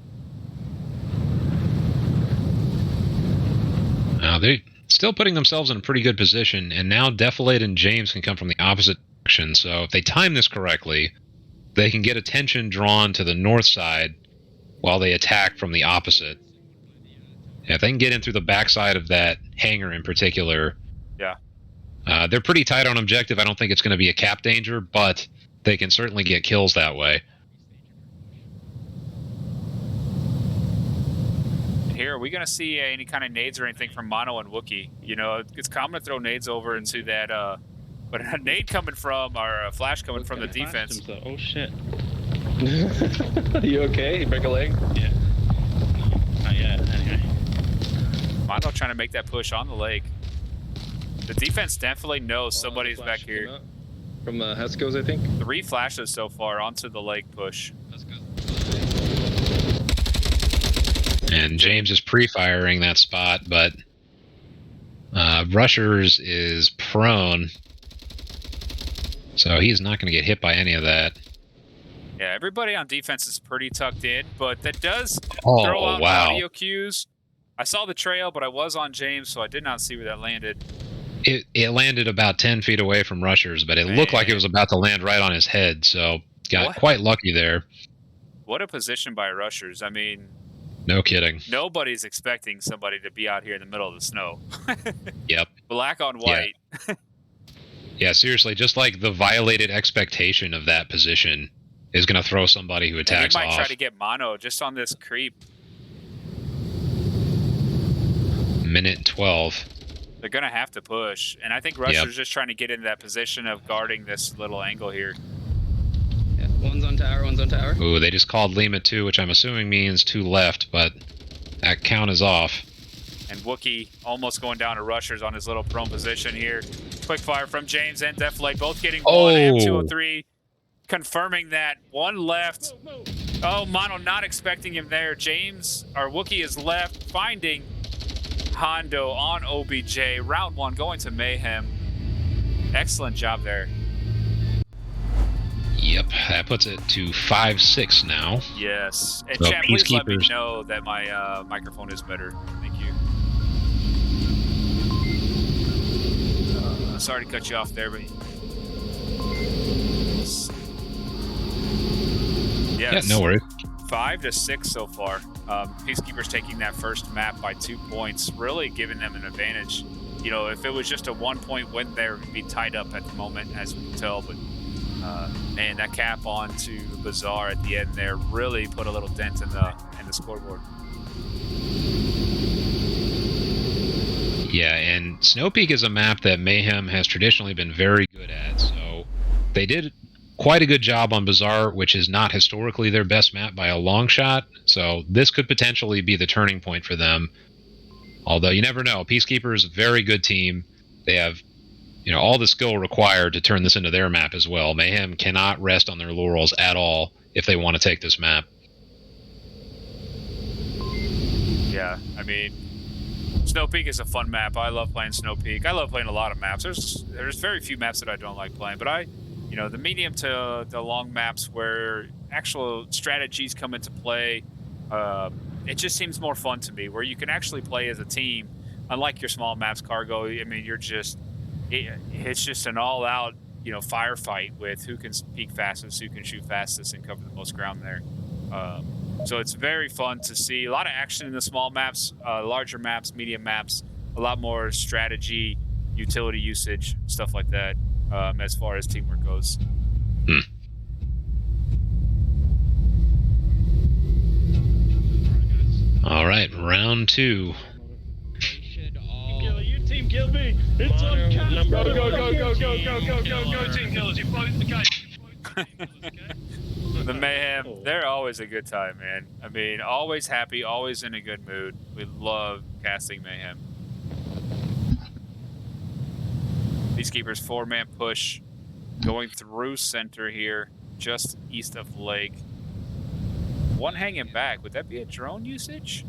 They're still putting themselves in a pretty good position, and now Defilade and James can come from the opposite direction. So if they time this correctly, they can get attention drawn to the north side while they attack from the opposite. Yeah, if they can get in through the backside of that hangar in particular... Yeah. They're pretty tight on objective. I don't think it's going to be a cap danger, but they can certainly get kills that way. Here, are we going to see any kind of nades or anything from Mono and Wookie? You know, it's common to throw nades over into that, but a nade coming from, or a flash coming from the defense. Oh, shit. Are you okay? You break a leg? Yeah. Not yet, anyway. Mono trying to make that push on the lake. The defense definitely knows somebody's back here. From Hesco's, I think. 3 flashes so far onto the lake push. That's good. And James is pre-firing that spot, but Rushers is prone, so he's not going to get hit by any of that. Yeah, everybody on defense is pretty tucked in, but that does throw out audio cues. I saw the trail, but I was on James, so I did not see where that landed. It landed about 10 feet away from Rushers, but it looked like it was about to land right on his head, so got quite lucky there. What a position by Rushers. I mean... No kidding. Nobody's expecting somebody to be out here in the middle of the snow. Yep. Black on white. Yeah. Yeah, seriously, just like the violated expectation of that position is going to throw somebody who attacks off. He might try to get Mono just on this creep. Minute 12. They're going to have to push. And I think Rushers just trying to get into that position of guarding this little angle here. Yeah, one's on tower, one's on tower. Ooh, they just called Lima 2, which I'm assuming means 2 left, but that count is off. And Wookie almost going down to Rushers on his little prone position here. Quick fire from James and Deflate, both getting one. M203 confirming that. One left. Oh, Mono not expecting him there. James, or Wookie is left, finding Hondo on OBJ. Round 1 going to Mayhem. Excellent job there. Yep, that puts it to 5-6 now. Yes. And So chat, please let me Peacekeepers- know that my microphone is better. Thank you. Sorry to cut you off there, but Yeah, no worries. 5-6 so far. Peacekeepers taking that first map by 2 points, really giving them an advantage. You know, if it was just a 1-point win there, it would be tied up at the moment, as we can tell. But man, that cap onto Bazaar at the end there really put a little dent in the scoreboard. Yeah, and Snow Peak is a map that Mayhem has traditionally been very good at, so they did quite a good job on Bazaar, which is not historically their best map by a long shot, so this could potentially be the turning point for them. Although you never know. Peacekeepers, a very good team. They have, you know, all the skill required to turn this into their map as well. Mayhem cannot rest on their laurels at all if they want to take this map. Yeah, I mean, Snow Peak is a fun map. I love playing Snow Peak. I love playing a lot of maps. There's very few maps that I don't like playing, but you know, the medium to the long maps where actual strategies come into play, it just seems more fun to me, where you can actually play as a team. Unlike your small maps, Cargo, I mean, it's just an all-out, you know, firefight with who can peek fastest, who can shoot fastest, and cover the most ground there. So it's very fun to see. A lot of action in the small maps, larger maps, medium maps, a lot more strategy, utility usage, stuff like that, as far as teamwork goes. All right, round 2. You team kill me. It's on camera. Go, Go. team killers, you fight the game. The Mayhem, they're always a good time, man. I mean, always happy, always in a good mood. We love casting Mayhem. Peacekeepers 4-man push going through center here, just east of Lake. One hanging back. Would that be a drone usage?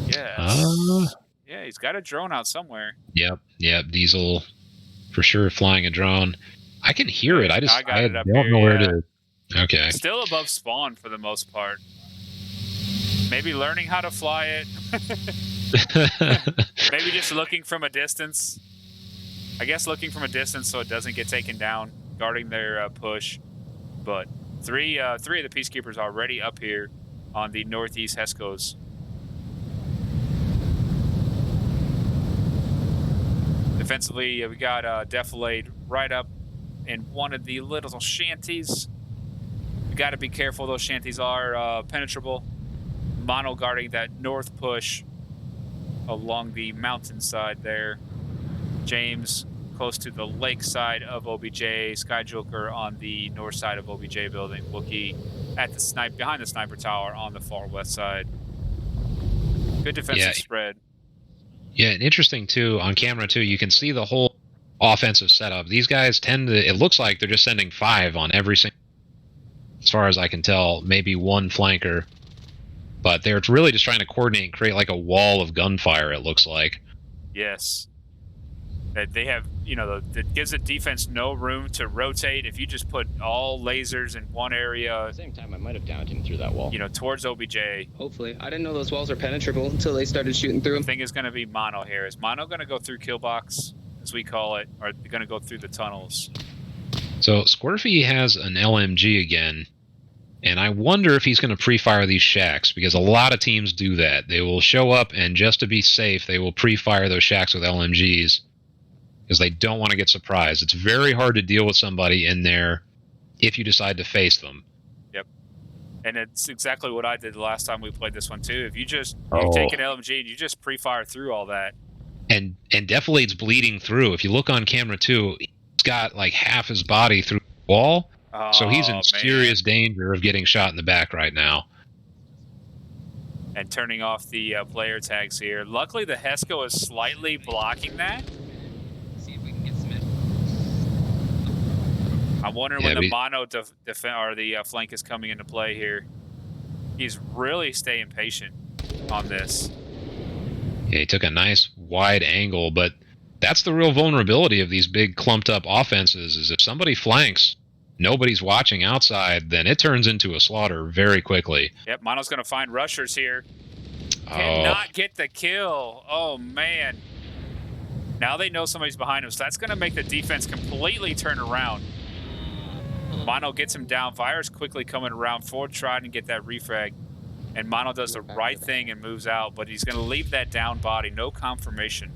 Yes. Yeah, he's got a drone out somewhere. Yep, Diesel for sure flying a drone. I can hear it. I got it up don't here, know where yeah. to. Okay. Still above spawn for the most part. Maybe learning how to fly it. Maybe just looking from a distance. I guess looking from a distance so it doesn't get taken down, guarding their push. But three of the Peacekeepers already up here on the northeast Hescos. Defensively, we got Defilade right up in one of the little shanties. We got to be careful. Those shanties are penetrable. Mono guarding that north push along the mountainside there. James close to the lake side of OBJ. Sky Joker on the north side of OBJ building. Wookie at the behind the sniper tower on the far west side. Good defensive spread. Yeah, and interesting too, on camera too, you can see the whole offensive setup. These guys tend to, it looks like they're just sending 5 on every single, as far as I can tell, maybe one flanker. But they're really just trying to coordinate and create like a wall of gunfire, it looks like. Yes. That they have, you know, that gives the defense no room to rotate. If you just put all lasers in one area, At the same time, I might have downed him through that wall. you know, towards OBJ, Hopefully. I didn't know those walls are penetrable until they started shooting through the them. thing is going to be Mono here. Is Mono going to go through kill box, as we call it, or going to go through the tunnels? So Squirfy has an LMG again, and I wonder if he's going to pre-fire these shacks, because a lot of teams do that. They will show up, and just to be safe, they will pre-fire those shacks with LMGs, because they don't want to get surprised. It's very hard to deal with somebody in there if you decide to face them. Yep. And it's exactly what I did the last time we played this one, too. If you just you Oh. take an LMG and you just pre-fire through all that. And Defilade's bleeding through. If you look on camera too, he's got like half his body through the wall, so he's in man. serious danger of getting shot in the back right now. And turning off the player tags here. Luckily, the Hesco is slightly blocking that. See if we can get some I'm wondering Yeah, when the we- mono or the flank is coming into play here. He's really staying patient on this. Yeah, he took a nice wide angle, but That's the real vulnerability of these big clumped up offenses, is if somebody flanks, nobody's watching outside, then it turns into a slaughter very quickly. Yep, Mono's going to find rushers here. Oh, Cannot get the kill. Oh, man. Now they know somebody's behind him, so that's going to make the defense completely turn around. Mono gets him down. Virus quickly coming around forward, trying to get that refrag. And Mono does the right thing and moves out, but he's going to leave that down body. No confirmation.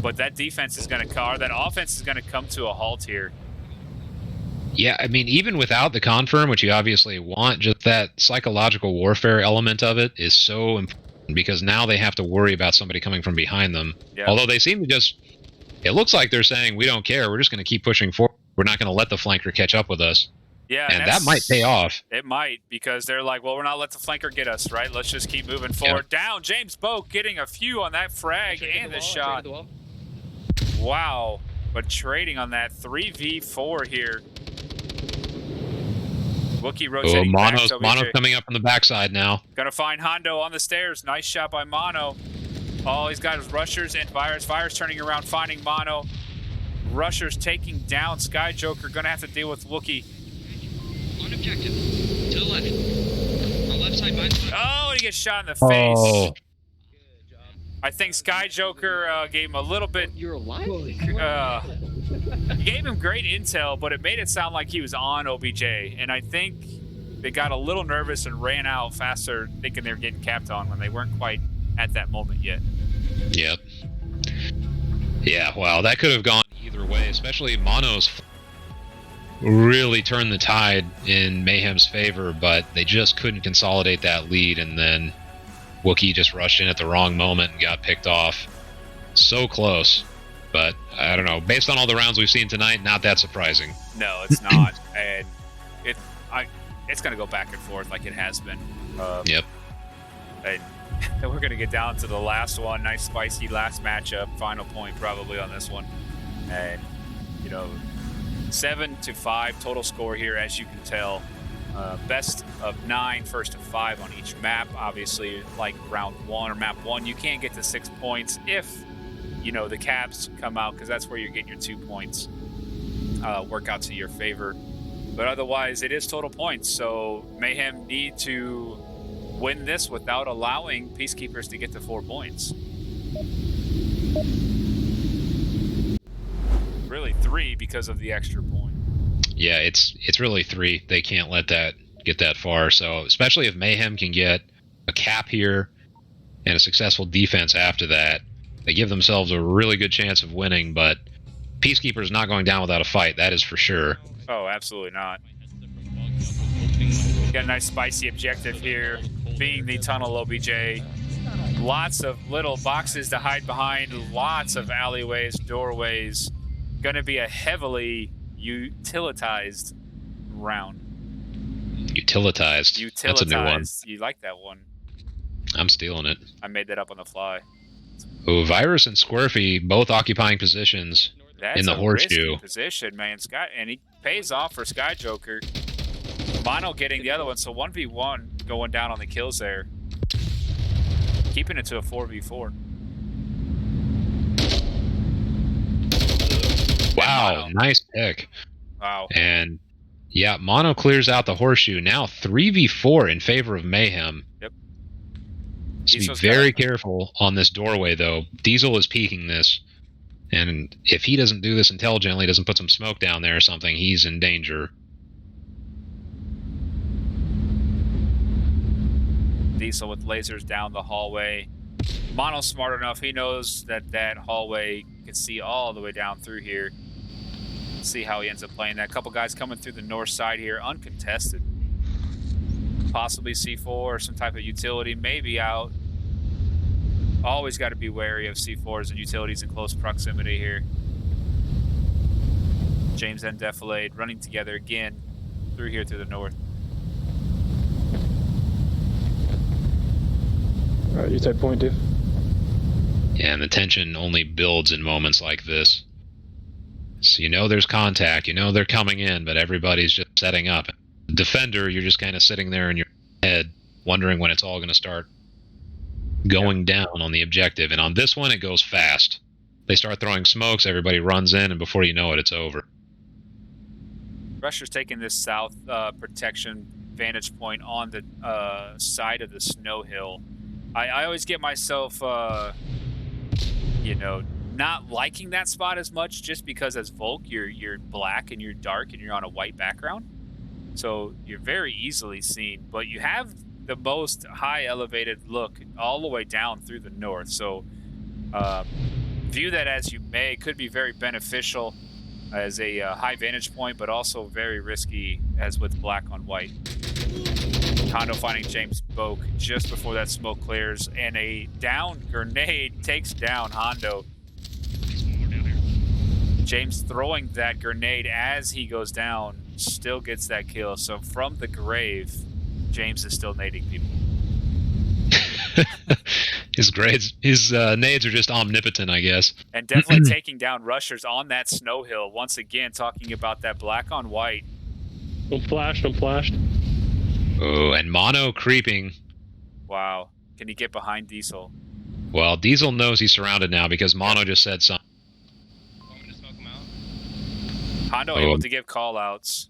But that defense is going to, or that offense is going to come to a halt here. yeah, I mean, even without the confirm, which you obviously want, just that psychological warfare element of it is so important, because now they have to worry about somebody coming from behind them. Yeah. Although they seem to just, it looks like they're saying, we don't care, we're just going to keep pushing forward. We're not going to let the flanker catch up with us. Yeah, and that might pay off. It might, because they're like, well, we're not letting the flanker get us, right? Let's just keep moving forward. Yeah. Down, James Boak getting a few on that frag and the shot. The wall. Wow, but trading on that 3v4 here. Wookie Oh, rotating back. Mono's coming up on the backside now. Gonna find Hondo on the stairs. Nice shot by Mono. Oh, he's got his rushers and Virus. Virus turning around, finding Mono. Rushers taking down Sky Joker. Gonna have to deal with Wookie. On objective. To the left. On left side, behind. Oh, and he gets shot in the face. Oh, I think Sky Joker gave him a little bit. You're alive? He gave him great intel, but it made it sound like he was on OBJ. And I think they got a little nervous and ran out faster, thinking they were getting capped on when they weren't quite at that moment yet. yep. Yeah, wow, that could have gone either way, especially Mono's really turned the tide in Mayhem's favor, but they just couldn't consolidate that lead, and then Wookie just rushed in at the wrong moment and got picked off. So close, but I don't know. Based on all the rounds we've seen tonight, not that surprising. No, it's not. And it's going to go back and forth like it has been. Yep. And we're going to get down to the last one. Nice, spicy last matchup. Final point probably on this one. And, 7-5 total score here, as you can tell. Best of 9, first of 5 on each map. Obviously, like round 1 or map 1, you can't get to 6 points if, the caps come out, because that's where you're getting your 2 points. Work out to your favor. But otherwise, it is total points. So Mayhem need to win this without allowing Peacekeepers to get to 4 points. Really 3 because of the extra point. Yeah, it's really 3. They can't let that get that far. So especially if Mayhem can get a cap here and a successful defense after that, they give themselves a really good chance of winning. But Peacekeepers not going down without a fight, that is for sure. Oh, absolutely not. Got a nice spicy objective here, being the tunnel OBJ. Lots of little boxes to hide behind, lots of alleyways, doorways. Going to be a heavily utilitized round. Utilitized. That's a new one. You like that one? I'm stealing it. I made that up on the fly. Oh, Virus and Squirfy both occupying positions in the horseshoe. Risky position, man. And he pays off for Sky Joker. Mono getting the other one, so 1v1 going down on the kills there. Keeping it to a 4v4. Wow, nice pick. Wow. And yeah, Mono clears out the horseshoe. Now 3v4 in favor of Mayhem. Yep. So be very careful on this doorway, though. Diesel is peeking this. And if he doesn't do this intelligently, doesn't put some smoke down there or something, he's in danger. Diesel with lasers down the hallway. Mono's smart enough. He knows that that hallway can see all the way down through here. See how he ends up playing that. Couple guys coming through the north side here, uncontested. Possibly C4 or some type of utility, maybe out. Always got to be wary of C4s and utilities in close proximity here. James and Defilade running together again through here to the north. Alright, you take point, Diff. Yeah, and the tension only builds in moments like this. So you know there's contact, you know they're coming in, but everybody's just setting up. Defender, you're just kind of sitting there in your head, wondering when it's all going to start. going down on the objective. And on this one, it goes fast. They start throwing smokes, everybody runs in, and before you know it, it's over. Rusher's taking this south protection vantage point on the side of the snow hill. I always get myself, you know, not liking that spot as much just because as Volk, you're black and you're dark and you're on a white background. So you're very easily seen, but you have the most high elevated look all the way down through the north. So view that as you may, could be very beneficial as a high vantage point, but also very risky as with black on white. Hondo finding James Boak just before that smoke clears, and a down grenade takes down Hondo. James throwing that grenade as he goes down still gets that kill. So from the grave, James is still nading people. His nades are just omnipotent, I guess. And definitely taking down rushers on that snow hill. Once again, talking about that black on white. I'm flashed. Oh, and Mono creeping. Wow. Can he get behind Diesel? Well, Diesel knows he's surrounded now because Mono just said something. Want me to smoke him out? Hondo able to give call-outs.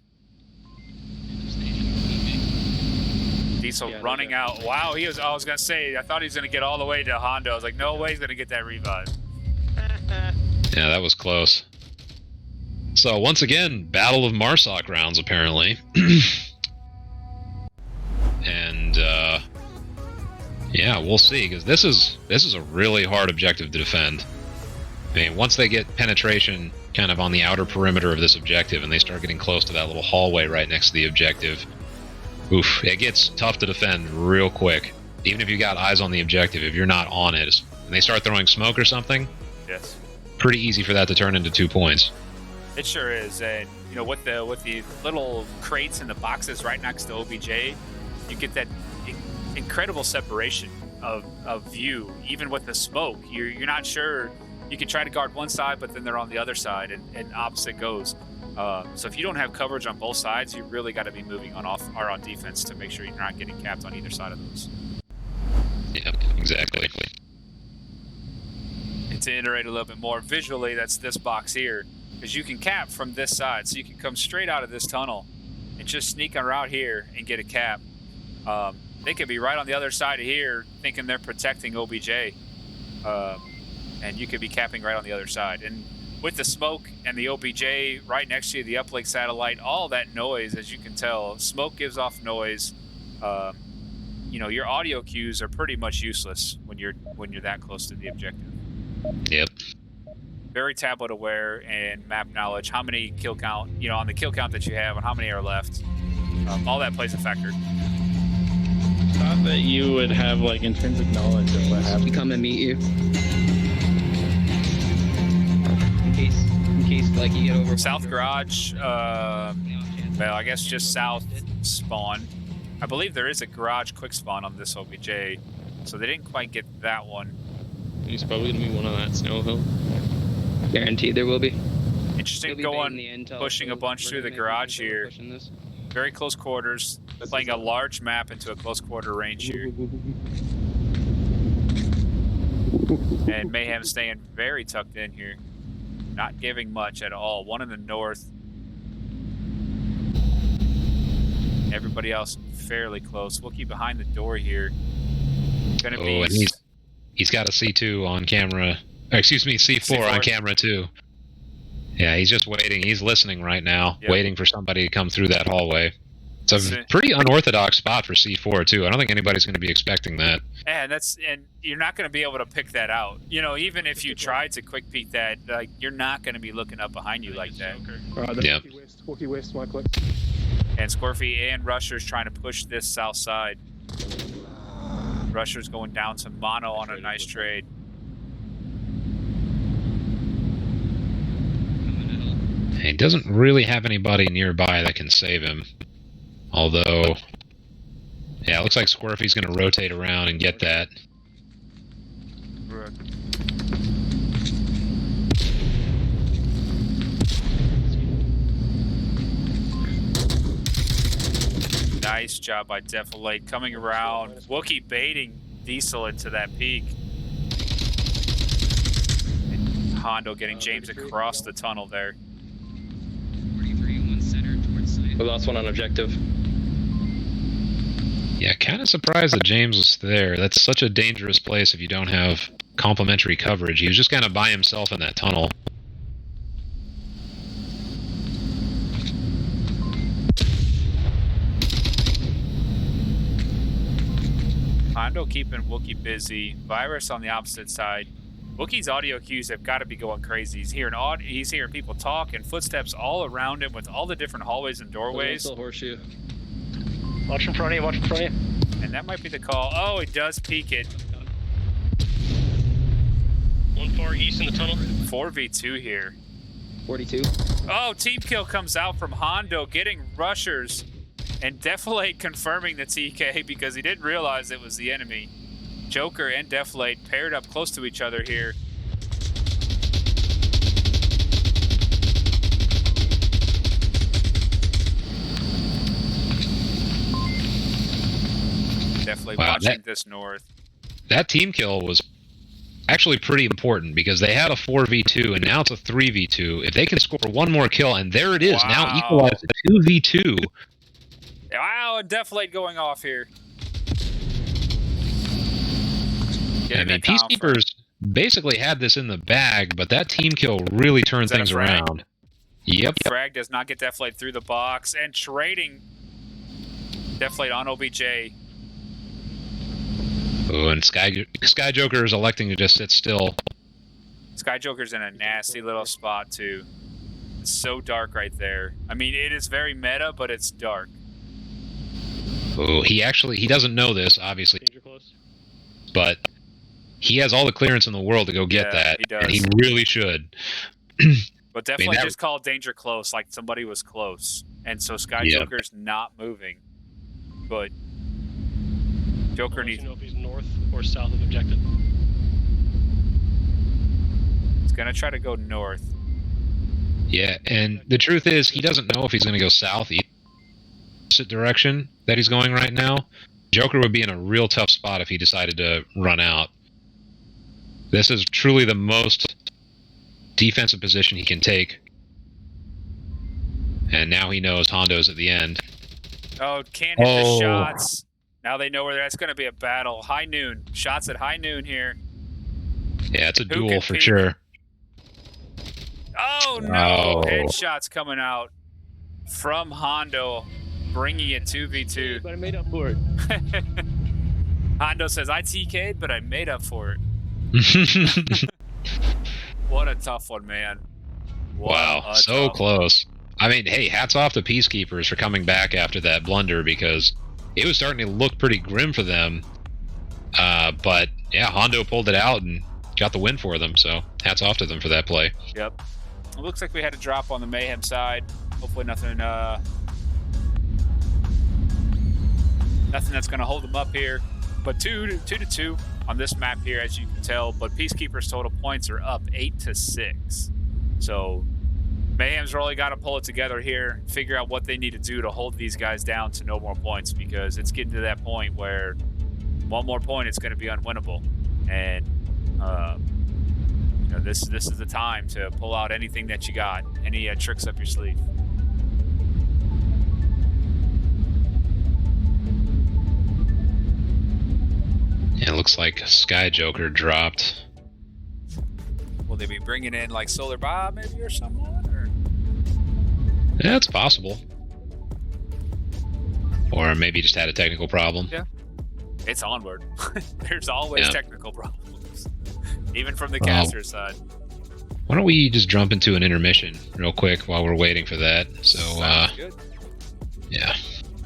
Diesel running out. Wow, I was going to say, I thought he was going to get all the way to Hondo. I was like, no way he's going to get that revive. Yeah, that was close. So, once again, Battle of Marsoc rounds, apparently. And, yeah, we'll see, because this is a really hard objective to defend. I mean, once they get penetration kind of on the outer perimeter of this objective, and they start getting close to that little hallway right next to the objective, oof, it gets tough to defend real quick. Even if you got eyes on the objective, if you're not on it, and they start throwing smoke or something, yes, pretty easy for that to turn into 2 points. It sure is. And, you know, with the little crates and the boxes right next to OBJ, you get that incredible separation of view. Even with the smoke, you're not sure. You can try to guard one side, but then they're on the other side, and opposite goes. So if you don't have coverage on both sides, you really got to be moving on on defense to make sure you're not getting capped on either side of those. Yeah, exactly. And to iterate a little bit more visually, that's this box here, because you can cap from this side, so you can come straight out of this tunnel and just sneak around here and get a cap. They could be right on the other side of here thinking they're protecting OBJ, and you could be capping right on the other side. And with the smoke and the OBJ right next to you, the uplink satellite, all that noise, as you can tell, smoke gives off noise. You know, your audio cues are pretty much useless when you're that close to the objective. Yep. Very tablet aware and map knowledge. How many kill count, you know, on the kill count that you have and how many are left. All that plays a factor. Thought that you would have like intrinsic knowledge of what happened. Come and meet you. In case like you get over. South garage, well, I guess just south spawn. I believe there is a garage quick spawn on this OBJ, so they didn't quite get that one. He's probably gonna be one on that snow hill. Guaranteed there will be. Interesting going, pushing a bunch through the garage here. Very close quarters, playing a large map into a close quarter range here. And Mayhem staying very tucked in here. Not giving much at all. One in the north. Everybody else fairly close. Wookie behind the door here. Gonna be. And he's got a C2 on camera. Or excuse me, C4 on camera too. Yeah, he's just waiting. He's listening right now, waiting for somebody to come through that hallway. It's a pretty unorthodox spot for C4 too. I don't think anybody's going to be expecting that. And you're not going to be able to pick that out. You know, even if you tried to quick peek that, like, you're not going to be looking up behind you like that. Yeah. Wookie West, my click. And Scorpy and Rusher's trying to push this south side. Rusher's going down to Mono on a nice trade. He doesn't really have anybody nearby that can save him. Although, yeah, it looks like Squirfy's going to rotate around and get that. Nice job by Defilate coming around. Wookie baiting diesel into that peak. And Hondo getting James across the tunnel there. 43 in one center towards site. We lost one on objective. Yeah, kind of surprised that James was there. That's such a dangerous place if you don't have complementary coverage. He was just kind of by himself in that tunnel. Hondo keeping Wookiee busy. Virus on the opposite side. Wookiee's audio cues have got to be going crazy. He's hearing people talk and footsteps all around him with all the different hallways and doorways. Still horseshoe. Watch in front of you, watch in front of you. And that might be the call. Oh, he does peek it. 1 far east in the tunnel. 4v2 here. 42. Oh, team kill comes out from Hondo getting rushers. And Defilate confirming the TK because he didn't realize it was the enemy. Joker and Defilate paired up close to each other here. Definitely watching this north. That team kill was actually pretty important because they had a 4v2 and now it's a 3v2. If they can score one more kill, and there it is, now equalized to 2v2. Wow, and Defilate going off here. I mean, Peacekeepers basically had this in the bag, but that team kill really turned things around. Yep. Frag does not get Defilate through the box, and trading Defilate on OBJ. Oh, and Sky Joker is electing to just sit still. Sky Joker's in a nasty little spot, too. It's so dark right there. I mean, it is very meta, but it's dark. Oh, he doesn't know this, obviously. But he has all the clearance in the world to go get that. He does. And he really should. But definitely just called danger close, like somebody was close. And so Sky Joker's not moving. But Joker needs to know if he's north or south of objective. He's going to try to go north. Yeah, and the truth is, he doesn't know if he's going to go south opposite direction that he's going right now. Joker would be in a real tough spot if he decided to run out. This is truly the most defensive position he can take. And now he knows Hondo's at the end. Oh, can't hit the shots. Now they know where that's going to be a battle. High noon. Shots at high noon here. Yeah, it's a duel for sure. Oh, no. Headshots coming out from Hondo, bringing it 2v2. But I made up for it. Hondo says, I TK'd, but I made up for it. What a tough one, man. Wow, so close. I mean, hey, hats off to Peacekeepers for coming back after that blunder because it was starting to look pretty grim for them. But, yeah, Hondo pulled it out and got the win for them, so hats off to them for that play. Yep. It looks like we had a drop on the Mayhem side. Hopefully nothing that's going to hold them up here. But 2-2 on this map here, as you can tell. But Peacekeepers' total points are up 8-6. So Mayhem's really got to pull it together here, figure out what they need to do to hold these guys down to no more points, because it's getting to that point where one more point, it's going to be unwinnable. And you know, this is the time to pull out anything that you got, any tricks up your sleeve. Yeah, it looks like Sky Joker dropped. Will they be bringing in like Solar Bob maybe or someone? Or? Yeah, it's possible. Or maybe just had a technical problem. Yeah. It's onward. There's always technical problems, even from the caster side. Why don't we just jump into an intermission real quick while we're waiting for that? So, good. Yeah.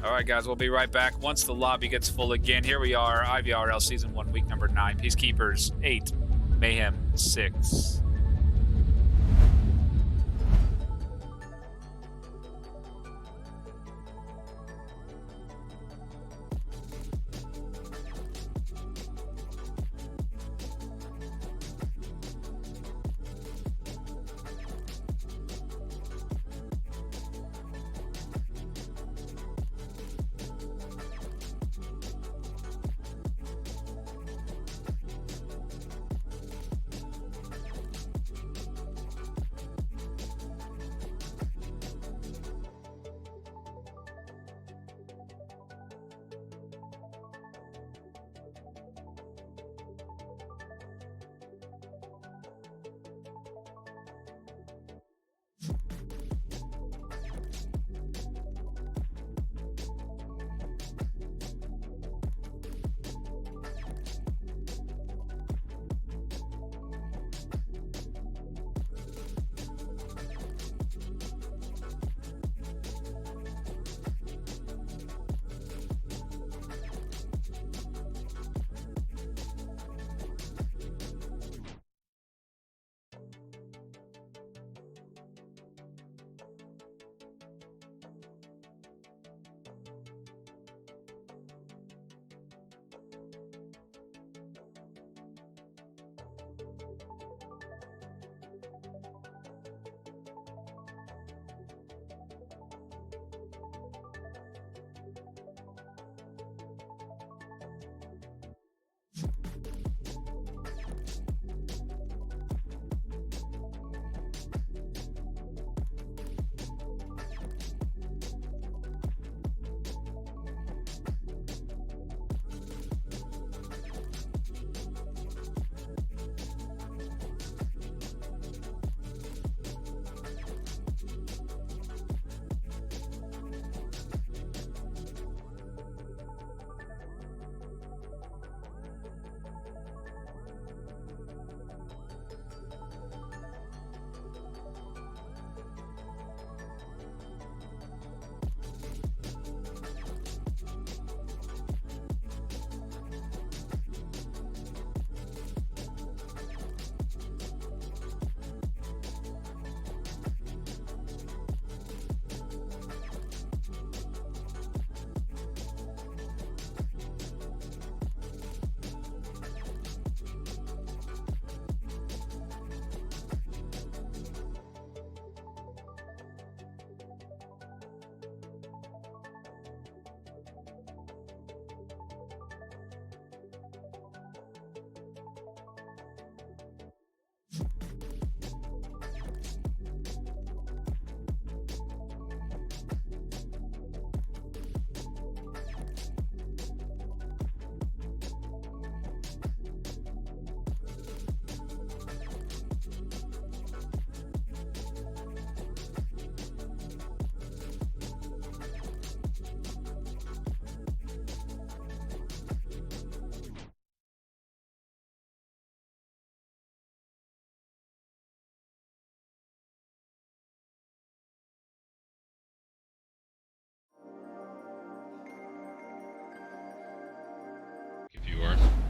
All right, guys, we'll be right back once the lobby gets full again. Here we are, IVRL Season 1, Week number 9. Peacekeepers 8, Mayhem 6.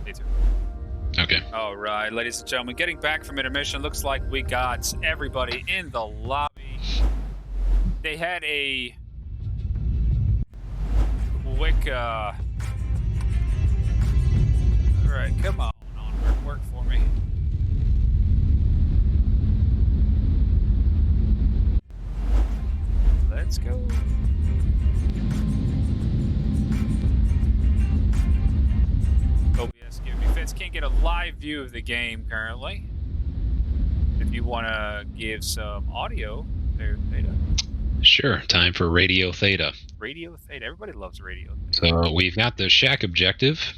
Me too. Okay. All right, ladies and gentlemen, getting back from intermission, looks like we got everybody in the lobby. They had a quick, all right, come on, work for me. Let's go. OBS give me fits. Can't get a live view of the game currently. If you want to give some audio, there, Theta. Sure. Time for Radio Theta. Radio Theta. Everybody loves Radio Theta. So we've got the shack objective,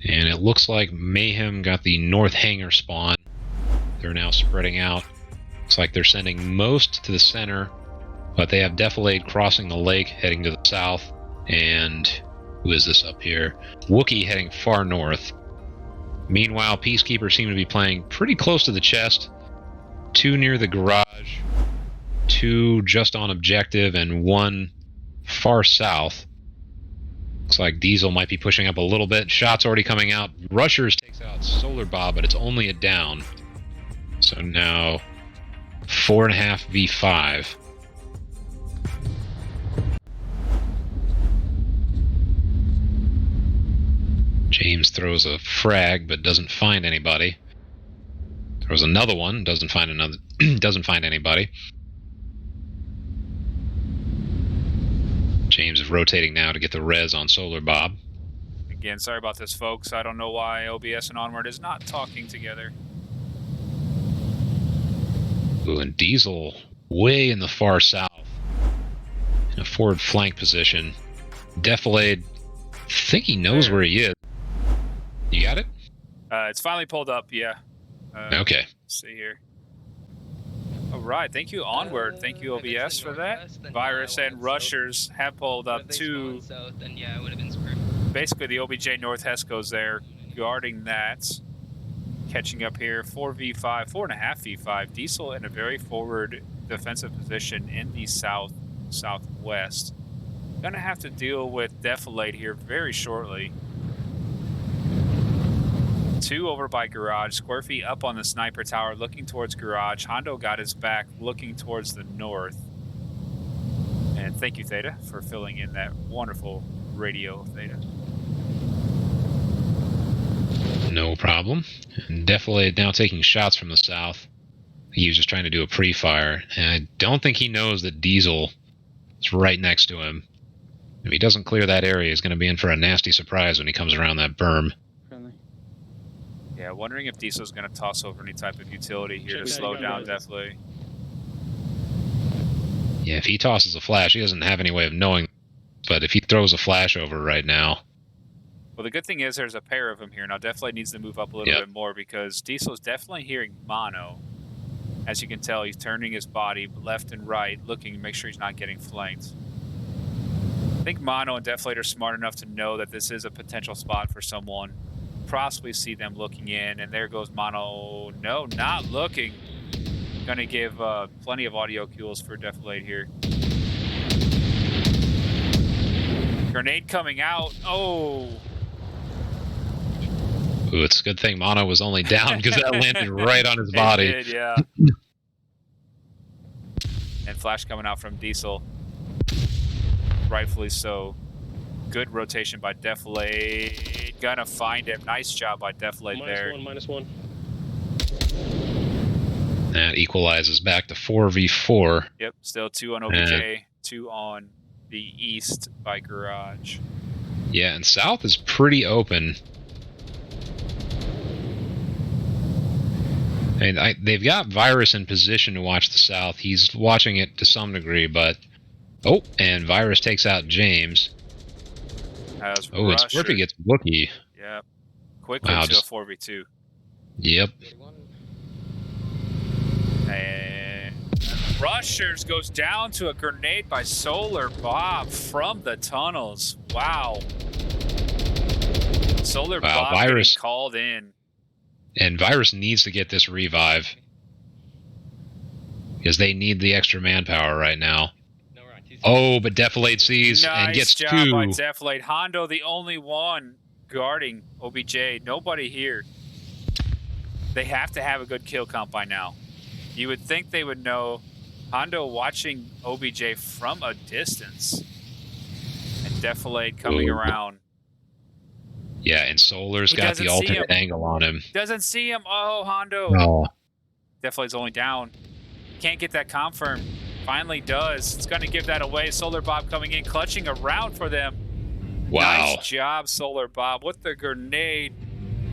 and it looks like Mayhem got the north hangar spawn. They're now spreading out. Looks like they're sending most to the center, but they have Defilade crossing the lake, heading to the south, and who is this up here? Wookiee heading far north. Meanwhile, Peacekeepers seem to be playing pretty close to the chest. 2 near the garage, 2 just on objective, and 1 far south. Looks like Diesel might be pushing up a little bit. Shots already coming out. Rushers takes out Solar Bob, but it's only a down. So now 4.5 v5. James throws a frag, but doesn't find anybody. Throws another one, doesn't find anybody. James is rotating now to get the res on Solar Bob. Again, sorry about this, folks. I don't know why OBS and Onward is not talking together. Ooh, and Diesel way in the far south. In a forward flank position. Defilade, think he knows where he is. You got it? It's finally pulled up, yeah. Okay. Let's see here. All right, thank you, Onward. Thank you, OBS, for that. Virus and Rushers have pulled up to South, then yeah, it would have been screwed. basically the OBJ North Hesco's there, guarding that. Catching up here, 4v5, 4.5 v5. Diesel in a very forward defensive position in the southwest. Gonna have to deal with Defilade here very shortly. 2 over by garage. Squirfy up on the sniper tower, looking towards garage. Hondo got his back, looking towards the north. And thank you, Theta, for filling in that wonderful radio, Theta. No problem. And Defilade now taking shots from the south. He was just trying to do a pre-fire. And I don't think he knows that Diesel is right next to him. If he doesn't clear that area, he's going to be in for a nasty surprise when he comes around that berm. Yeah, wondering if Diesel's going to toss over any type of utility here to slow down Defilade. Yeah, if he tosses a flash, he doesn't have any way of knowing. But if he throws a flash over right now... Well, the good thing is there's a pair of them here. Now, Defilade needs to move up a little bit more because Diesel's definitely hearing mono. As you can tell, he's turning his body left and right, looking to make sure he's not getting flanked. I think mono and Defilade are smart enough to know that this is a potential spot for someone. Possibly see them looking in, and there goes mono. No, not looking. Gonna give plenty of audio cues for Defilade here. Grenade coming out. Oh. Ooh, it's a good thing mono was only down because that landed right on his body. It did, yeah. And flash coming out from Diesel. Rightfully so. Good rotation by Defilade. Gonna find him. Nice job by Defilade there. -1. That equalizes back to 4v4. Yep, still 2 on OBJ, 2 on the east by garage. Yeah, and south is pretty open. And they've got Virus in position to watch the south. He's watching it to some degree, but... Oh, and Virus takes out James. Oh, and Scorpy gets Wookiee. Yep. Quickly to a 4v2. Yep. And Rushers goes down to a grenade by Solar Bob from the tunnels. Wow. Solar Bob Virus getting called in. And Virus needs to get this revive. Because they need the extra manpower right now. Oh, but Defilade sees and gets 2. Nice job by Defilade. Hondo, the only one guarding OBJ. Nobody here. They have to have a good kill count by now. You would think they would know. Hondo watching OBJ from a distance. And Defilade coming around. Yeah, and Solar's He got the doesn't see alternate him. angle on him. Doesn't see him. Oh, Hondo. Oh, Defilade's only down. Can't get that confirm. Finally does. It's going to give that away. Solar Bob coming in, clutching around for them. wow. Nice job, Solar Bob, with the grenade.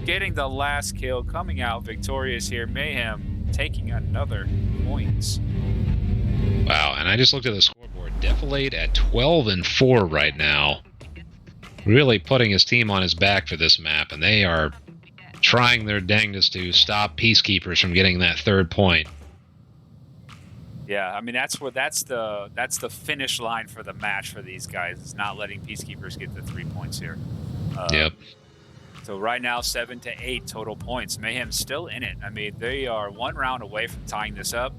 Getting the last kill, coming out victorious here. Mayhem taking another point. Wow, and I just looked at the scoreboard. Defilade at 12-4 right now. Really putting his team on his back for this map, and they are trying their dangest to stop Peacekeepers from getting that 3rd point. Yeah, I mean that's the finish line for the match for these guys. Is not letting Peacekeepers get the 3 points here. Yep. So right now 7 to 8 total points. Mayhem's still in it. I mean they are 1 round away from tying this up,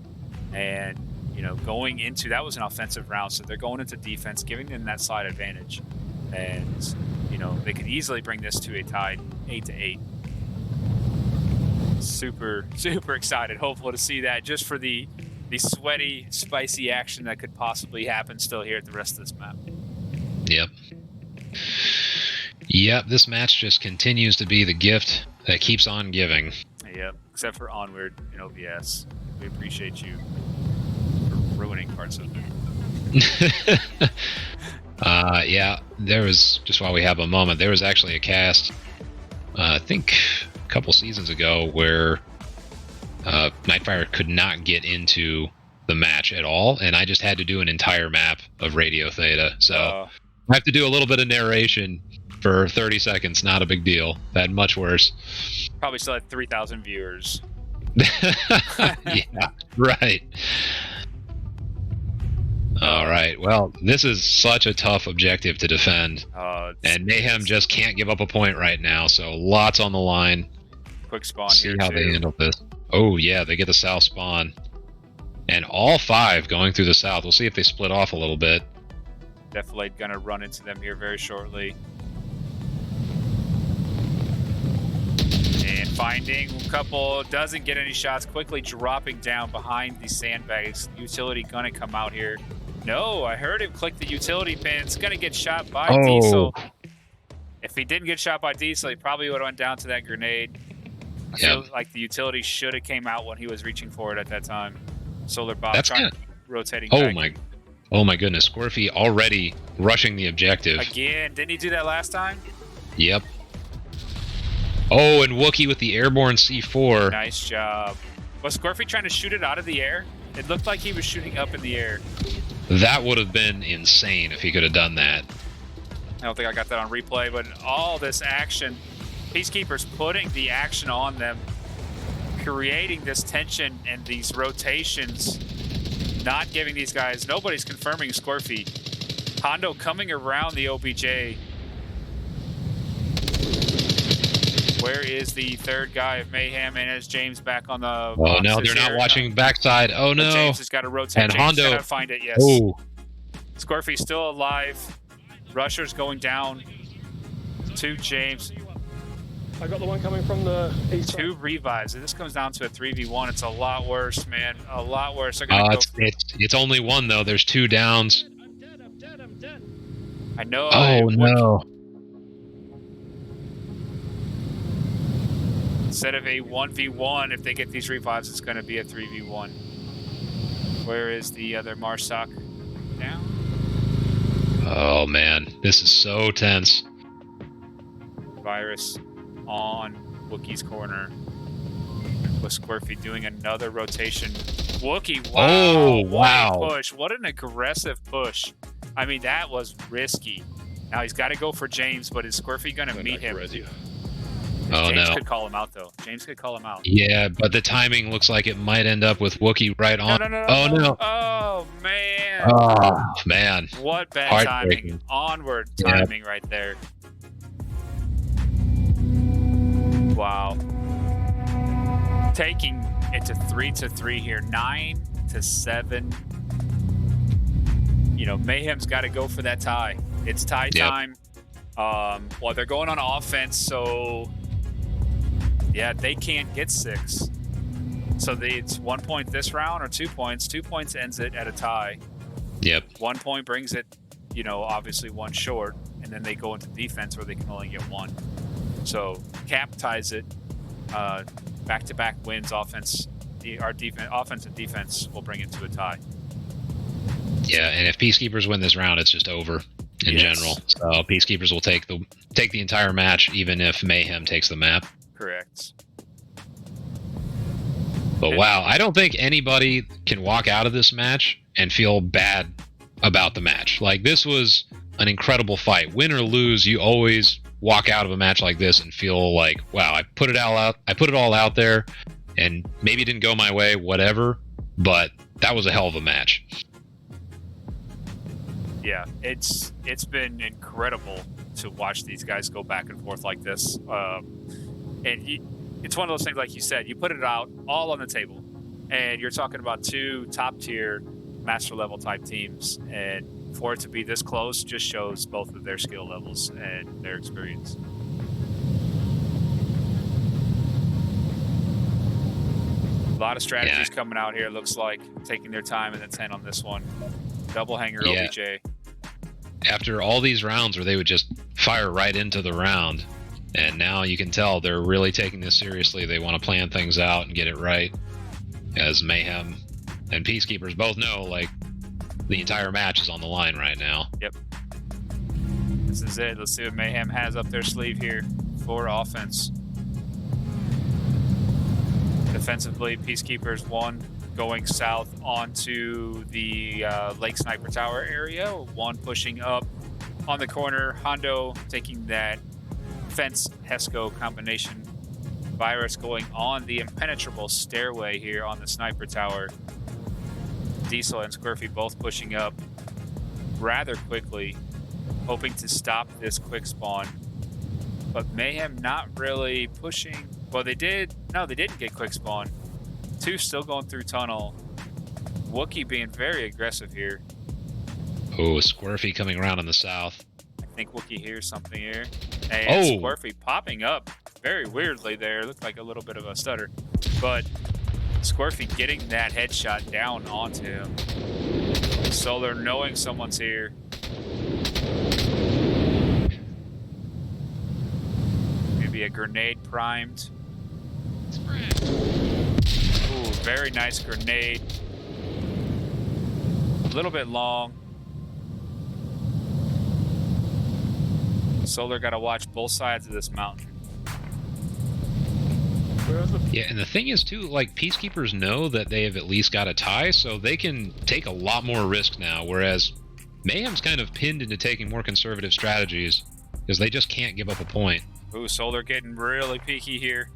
and you know going into that was an offensive round, so they're going into defense, giving them that side advantage, and you know they could easily bring this to a tied 8 to 8. Super excited, hopeful to see that just for the sweaty, spicy action that could possibly happen still here at the rest of this map. Yep. Yep, this match just continues to be the gift that keeps on giving. Yep, except for Onward and OBS. We appreciate you for ruining parts of it. Yeah, there was, just while we have a moment, there was actually a cast, I think a couple seasons ago, where Nightfire could not get into the match at all, and I just had to do an entire map of Radio Theta. So I have to do a little bit of narration for 30 seconds. Not a big deal. That much worse. Probably still had 3,000 viewers. Yeah, right. All right. Well, this is such a tough objective to defend, and Mayhem just can't give up a point right now. So lots on the line. Quick spawn See here how too. they handle this. Oh yeah, they get the south spawn, and all 5 going through the south. We'll see if they split off a little bit. Defilade gonna run into them here very shortly. And finding a couple, doesn't get any shots, quickly dropping down behind the sandbags. Utility gonna come out here. No, I heard him click the utility pin. It's gonna get shot by Diesel. If he didn't get shot by Diesel, he probably would have went down to that grenade. I feel like the utility should have came out when he was reaching for it at that time. Solar Bob rotating back. Oh my goodness, Scorpy already rushing the objective. Again, didn't he do that last time? Yep. Oh, and Wookiee with the airborne C4. Nice job. Was Scorpy trying to shoot it out of the air? It looked like he was shooting up in the air. That would have been insane if he could have done that. I don't think I got that on replay, but all this action, Peacekeepers putting the action on them, creating this tension and these rotations, not giving these guys, nobody's confirming Scorpy. Hondo coming around the OBJ. Where is the 3rd guy of Mayhem, and is James back on the Oh no, they're not watching backside. Oh no. James has got to rotate. And James Hondo. cannot find it, yes. Oh. Scorpy's still alive. Rusher's going down to James. I got the one coming from the east side. 2 revives. If this comes down to a 3v1, it's a lot worse, man. A lot worse. They're gonna It's only 1 though. There's 2 downs. I'm dead. I know. Oh no. Instead of a 1v1, if they get these revives, it's going to be a 3v1. Where is the other Marsoc? Down? Oh man, this is so tense. Virus on Wookiee's corner. With Squirfy doing another rotation. Wookiee, wow. Oh, what wow. a push. What an aggressive push. I mean, that was risky. Now he's got to go for James, but is Squirfy going to meet him? Oh James no. could call him out, though. James could call him out. Yeah, but the timing looks like it might end up with Wookiee right on. No. Oh no. Oh, man. Oh man. What bad timing. Heartbreaking. Onward timing right there. Wow. Taking it to 3-3 here. 9-7. You know, Mayhem's got to go for that tie. It's tie time. Well, they're going on offense, so yeah, they can't get 6. So it's 1 point this round or 2 points. 2 points ends it at a tie. Yep. 1 point brings it, obviously 1 short, and then they go into defense where they can only get 1. So Cap ties it. Back-to-back wins. Offense and defense will bring it to a tie. Yeah, and if Peacekeepers win this round, it's just over in general. So Peacekeepers will take the entire match, even if Mayhem takes the map. Correct. But wow, I don't think anybody can walk out of this match and feel bad about the match. Like, this was an incredible fight. Win or lose, you always walk out of a match like this and feel like, wow, I put it all out there, and maybe it didn't go my way, whatever, but that was a hell of a match. Yeah, it's been incredible to watch these guys go back and forth like this. It's one of those things, like you said, you put it out all on the table, and you're talking about 2 top-tier master level type teams, and for it to be this close just shows both of their skill levels and their experience. A lot of strategies coming out here, looks like, taking their time in the 10 on this one. Double hanger OBJ. After all these rounds where they would just fire right into the round, and now you can tell they're really taking this seriously. They want to plan things out and get it right, as Mayhem and Peacekeepers both know, like, the entire match is on the line right now. Yep. This is it. Let's see what Mayhem has up their sleeve here for offense. Defensively, Peacekeepers 1 going south onto the Lake Sniper Tower area. 1 pushing up on the corner. Hondo taking that fence Hesco combination. Virus going on the impenetrable stairway here on the Sniper Tower. Diesel and Squirfy both pushing up rather quickly, hoping to stop this quick spawn. But Mayhem not really pushing. Well, they did. No, they didn't get quick spawn. 2 still going through tunnel. Wookie being very aggressive here. Oh, Squirfy coming around on the south. I think Wookie hears something here. And Squirfy popping up very weirdly there. Looked like a little bit of a stutter. But Squirfy getting that headshot down onto him. Solar knowing someone's here. Maybe a grenade primed. Ooh, very nice grenade. A little bit long. Solar got to watch both sides of this mountain. Yeah, and the thing is, too, like, Peacekeepers know that they have at least got a tie, so they can take a lot more risk now, whereas Mayhem's kind of pinned into taking more conservative strategies because they just can't give up a point. Ooh, Solar getting really peaky here.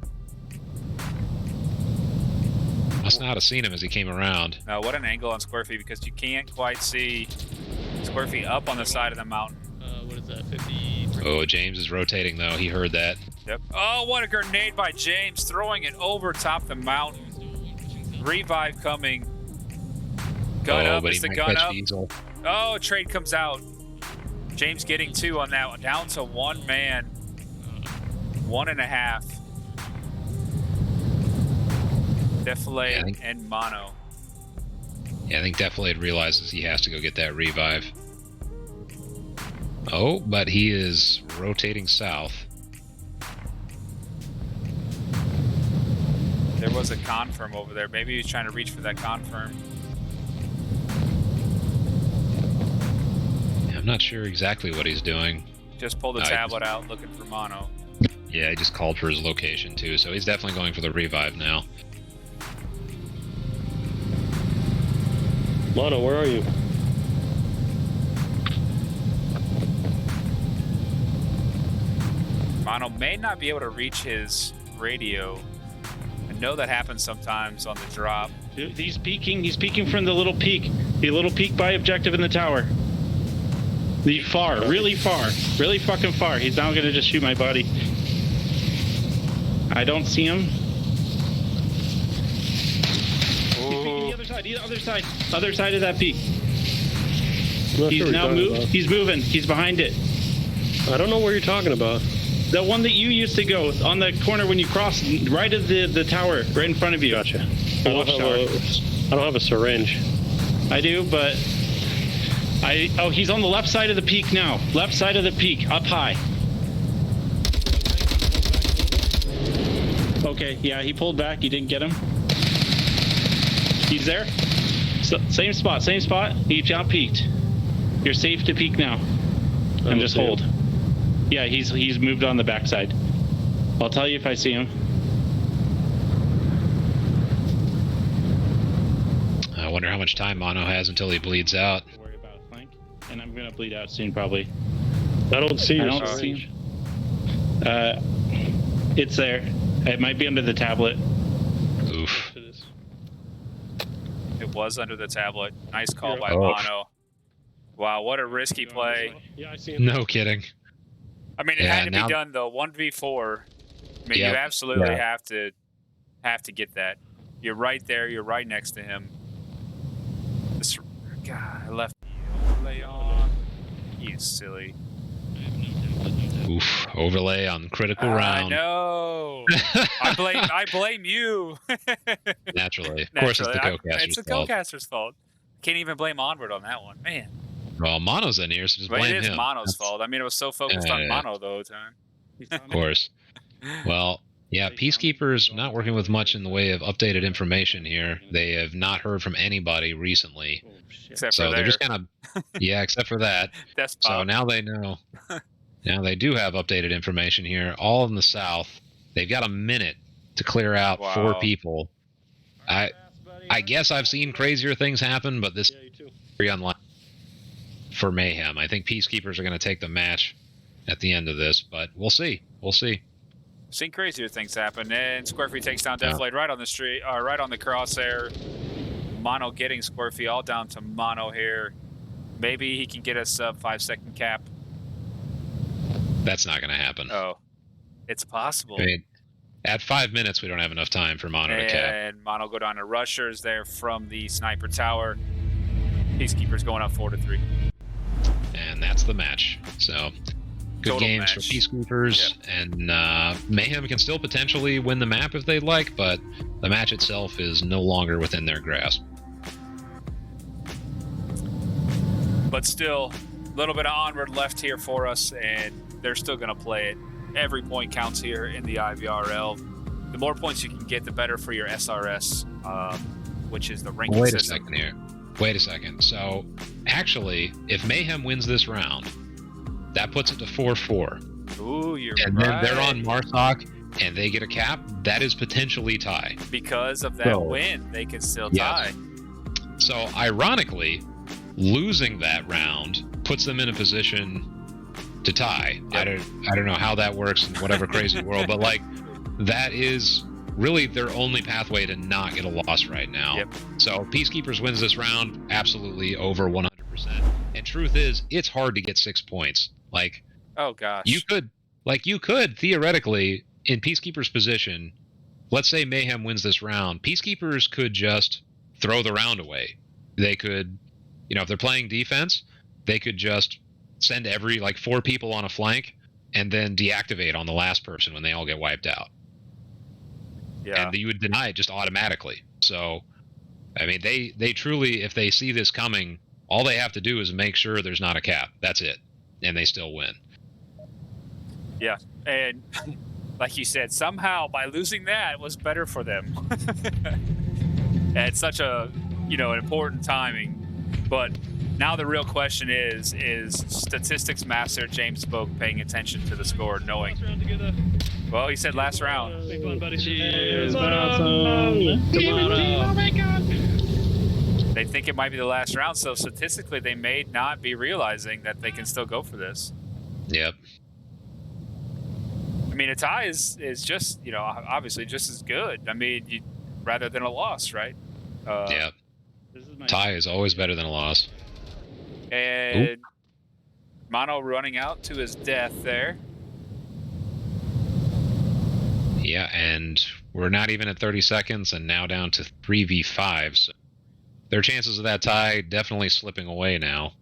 Must not have seen him as he came around. Now, what an angle on Squirfy, because you can't quite see Squirfy up on the side of the mountain. What is that, 50? Oh, James is rotating, though. He heard that. Yep. Oh, what a grenade by James, throwing it over top the mountain. Revive coming. Gun up, is the gun up? Diesel. Oh, trade comes out. James getting 2 on that one. Down to 1 man. 1.5. Defilade and Mono. Yeah, I think Defilade realizes he has to go get that revive. Oh, but he is rotating south. There was a confirm over there. Maybe he's trying to reach for that confirm. Yeah, I'm not sure exactly what he's doing. Just pulled the tablet out looking for Mono. Yeah, he just called for his location too, so he's definitely going for the revive now. Mono, where are you? Mono may not be able to reach his radio. I know that happens sometimes on the drop. Dude, he's peeking from the little peak. The little peak by objective in the tower. The far, really fucking far. He's now gonna just shoot my buddy. I don't see him. He's peeking the other side of that peak. He's now moved. He's moving. He's behind it. I don't know where you're talking about. The one that you used to go on the corner when you cross right at the tower, right in front of you. Gotcha. The I don't have a syringe. I do, but oh, he's on the left side of the peak now. Left side of the peak, up high. Okay, yeah, he pulled back. You didn't get him. He's there. So, same spot, same spot. He out peaked. You're safe to peak now. And just hold. Yeah, he's moved on the backside. I'll tell you if I see him. I wonder how much time Mono has until he bleeds out. Don't worry about a flank. And I'm gonna bleed out soon, probably. I don't see I your don't see syringe. him. It's there. It might be under the tablet. Oof. It was under the tablet. Nice call by Oh. Mono. Wow, what a risky play. Yeah, I see him. No kidding. I mean, it Yeah, had to now- be done though. 1v4. I mean, Yep. you absolutely Yeah. have to get that. You're right there. You're right next to him. This, God, I left the overlay on. You silly. Oof. Overlay on critical I round. know. I blame you. Naturally. Of course, it's the co-caster's It's the fault. co-caster's fault. Can't even blame Onward on that one, man. Well, Mono's in here, so just But blame it is him. Mono's fault. I mean, it was so focused on Yeah. Mono the whole time. Of course. Well, yeah, Peacekeepers not working with much in the way of updated information here. They have not heard from anybody recently. Except So for they're just there. kind of, yeah, except for that. That's So pop. now they know. Now they do have updated information here, all in the south. They've got a minute to clear out Wow. 4 people. I guess I've seen crazier things happen, but this Yeah, you too. is very unlikely for Mayhem. I think Peacekeepers are going to take the match at the end of this, but we'll see. We'll see. Seen crazier things happen, and Squirfy takes down Yeah. Deathblade right on the street, right on the crosshair. Mono getting Squirfy all down to Mono here. Maybe he can get us a 5-second cap. That's not going to happen. Oh, it's possible. I mean, at 5 minutes, we don't have enough time for Mono to cap. And Mono go down to rushers there from the sniper tower. Peacekeepers going up 4-3. And that's the match. So, good Total games match. for Peacekeepers. And Mayhem can still potentially win the map if they'd like, but the match itself is no longer within their grasp. But still, a little bit of Onward left here for us, and they're still going to play it. Every point counts here in the IVRL. The more points you can get, the better for your SRS, which is the ranking Wait a system. second here. Wait a second. So, actually, if Mayhem wins this round, that puts it to 4-4. Ooh, you're And right. then they're on Marsoc, and they get a cap. That is potentially tie. Because of that So- win, they can still Yes. tie. So, ironically, losing that round puts them in a position to tie. Yep. I don't know how that works in whatever crazy world, but like that is really their only pathway to not get a loss right now. Yep. So Peacekeepers wins this round absolutely over 100%. And truth is, it's hard to get 6 points. Like Oh, gosh. you could theoretically in Peacekeepers' position, let's say Mayhem wins this round, Peacekeepers could just throw the round away. They could, if they're playing defense, they could just send every 4 people on a flank and then deactivate on the last person when they all get wiped out. Yeah. And you would deny it just automatically. So, I mean, they truly, if they see this coming, all they have to do is make sure there's not a cap. That's it. And they still win. Yeah. And like you said, somehow by losing that was better for them. At such a, an important timing. But now the real question is statistics master James Spoke paying attention to the score, knowing, Last round together. well, he said last round. Big fun, buddy. Cheers, Tomorrow. Oh my god. They think it might be the last round, so statistically they may not be realizing that they can still go for this. Yep. I mean, a tie is just, obviously just as good. I mean, rather than a loss, right? Yep. This is my Tie is always better than a loss. And Mono running out to his death there. Yeah, and we're not even at 30 seconds and now down to 3v5. So their chances of that tie definitely slipping away now.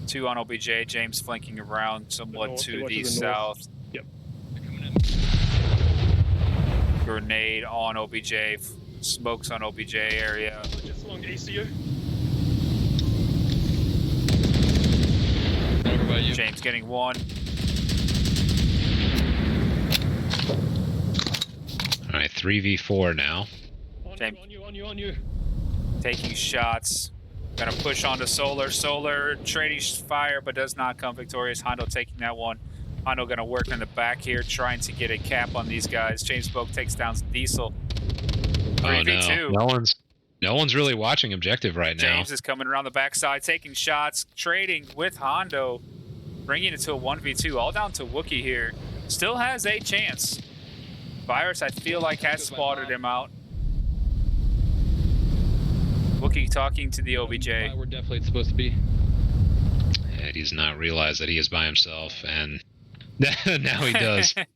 2 on OBJ. James flanking around somewhat north, to watch the to the north. south. They're coming in. Grenade on OBJ. Smokes on OBJ area. Just along ECU. Over by you. James getting 1. All right, 3v4 now. James. On you. Taking shots. Gonna push onto Solar. Solar trading fire, but does not come victorious. Hondo taking that one. Hondo gonna work in the back here, trying to get a cap on these guys. James Spoke takes down Diesel. Oh 3v2. no, no one's really watching objective right now. James is coming around the backside, taking shots, trading with Hondo, bringing it to a 1v2, all down to Wookiee here. Still has a chance. Virus, I feel like, has spotted him out. Wookiee talking to the OBJ. We're definitely supposed to be. And he's not realized that he is by himself, and now he does. I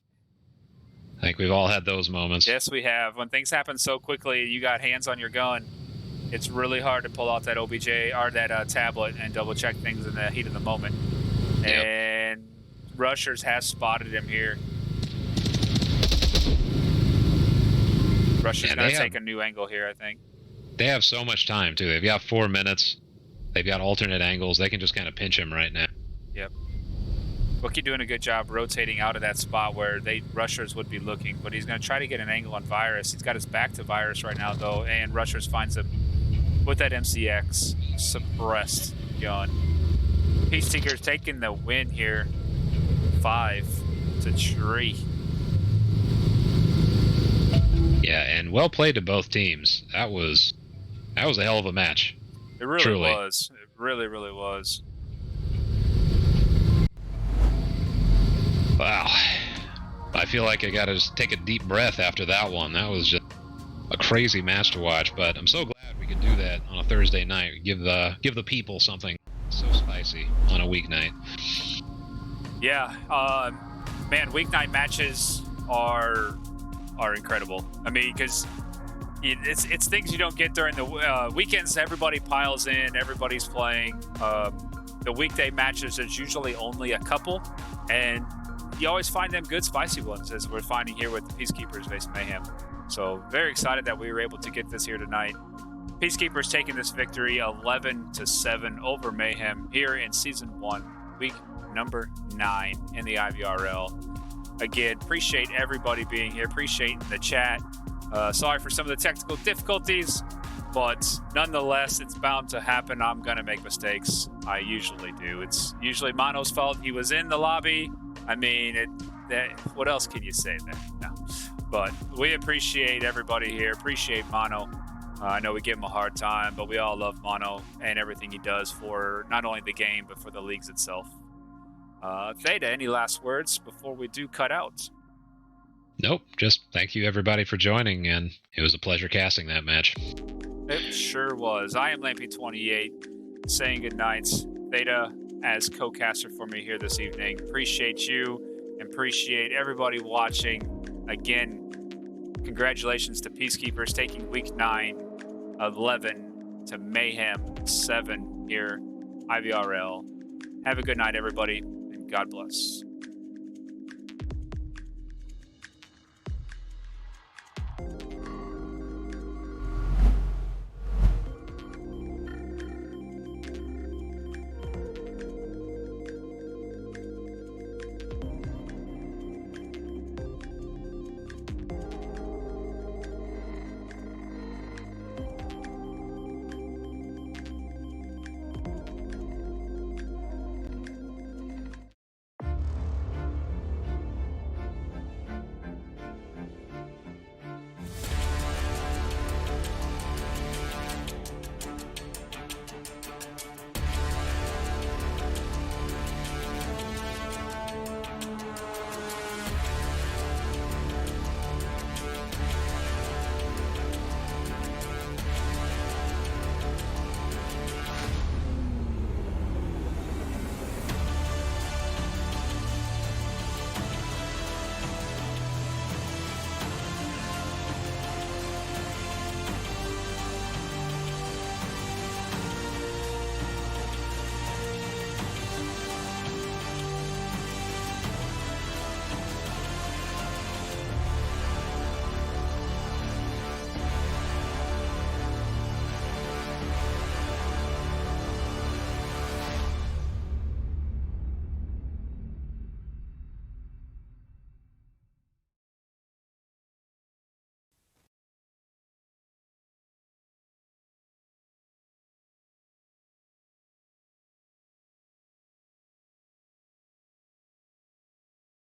think we've all had those moments. Yes, we have. When things happen so quickly, you got hands on your gun, it's really hard to pull out that OBJ or that tablet and double check things in the heat of the moment. Yep. And Rushers has spotted him here. Rushers gonna take a new angle here, I think. They have so much time too. They've got 4 minutes. They've got alternate angles. They can just kind of pinch him right now. Yep. Wookiee doing a good job rotating out of that spot where Rushers would be looking, but he's going to try to get an angle on Virus. He's got his back to Virus right now, though, and Rushers finds him with that MCX suppressed gun. Peacekeepers taking the win here, 5-3. Yeah, and well played to both teams. That was a hell of a match. It really Truly. was. It really, really was. Wow. I feel like I gotta just take a deep breath after that one. That was just a crazy match to watch, but I'm so glad we could do that on a Thursday night. Give the people something so spicy on a weeknight. Yeah, man, weeknight matches are incredible. I mean, because it's things you don't get during the weekends. Everybody piles in, everybody's playing. The weekday matches, there's usually only a couple, and you always find them good, spicy ones, as we're finding here with the Peacekeepers vs Mayhem. So very excited that we were able to get this here tonight. Peacekeepers taking this victory 11-7 over Mayhem here in Season 1, week number 9 in the IVRL. Again, appreciate everybody being here. Appreciate the chat. Sorry for some of the technical difficulties, but nonetheless, it's bound to happen. I'm going to make mistakes. I usually do. It's usually Mono's fault. He was in the lobby. I mean, what else can you say there? No. But we appreciate everybody here. Appreciate Mono. I know we give him a hard time, but we all love Mono and everything he does for not only the game, but for the leagues itself. Theta, any last words before we do cut out? Nope, just thank you everybody for joining, and it was a pleasure casting that match. It sure was. I am Lampy28, saying good night. Theta as co-caster for me here this evening. Appreciate you, and appreciate everybody watching. Again, congratulations to Peacekeepers taking week 9, 11 to Mayhem 7 here, IVRL. Have a good night, everybody, and God bless.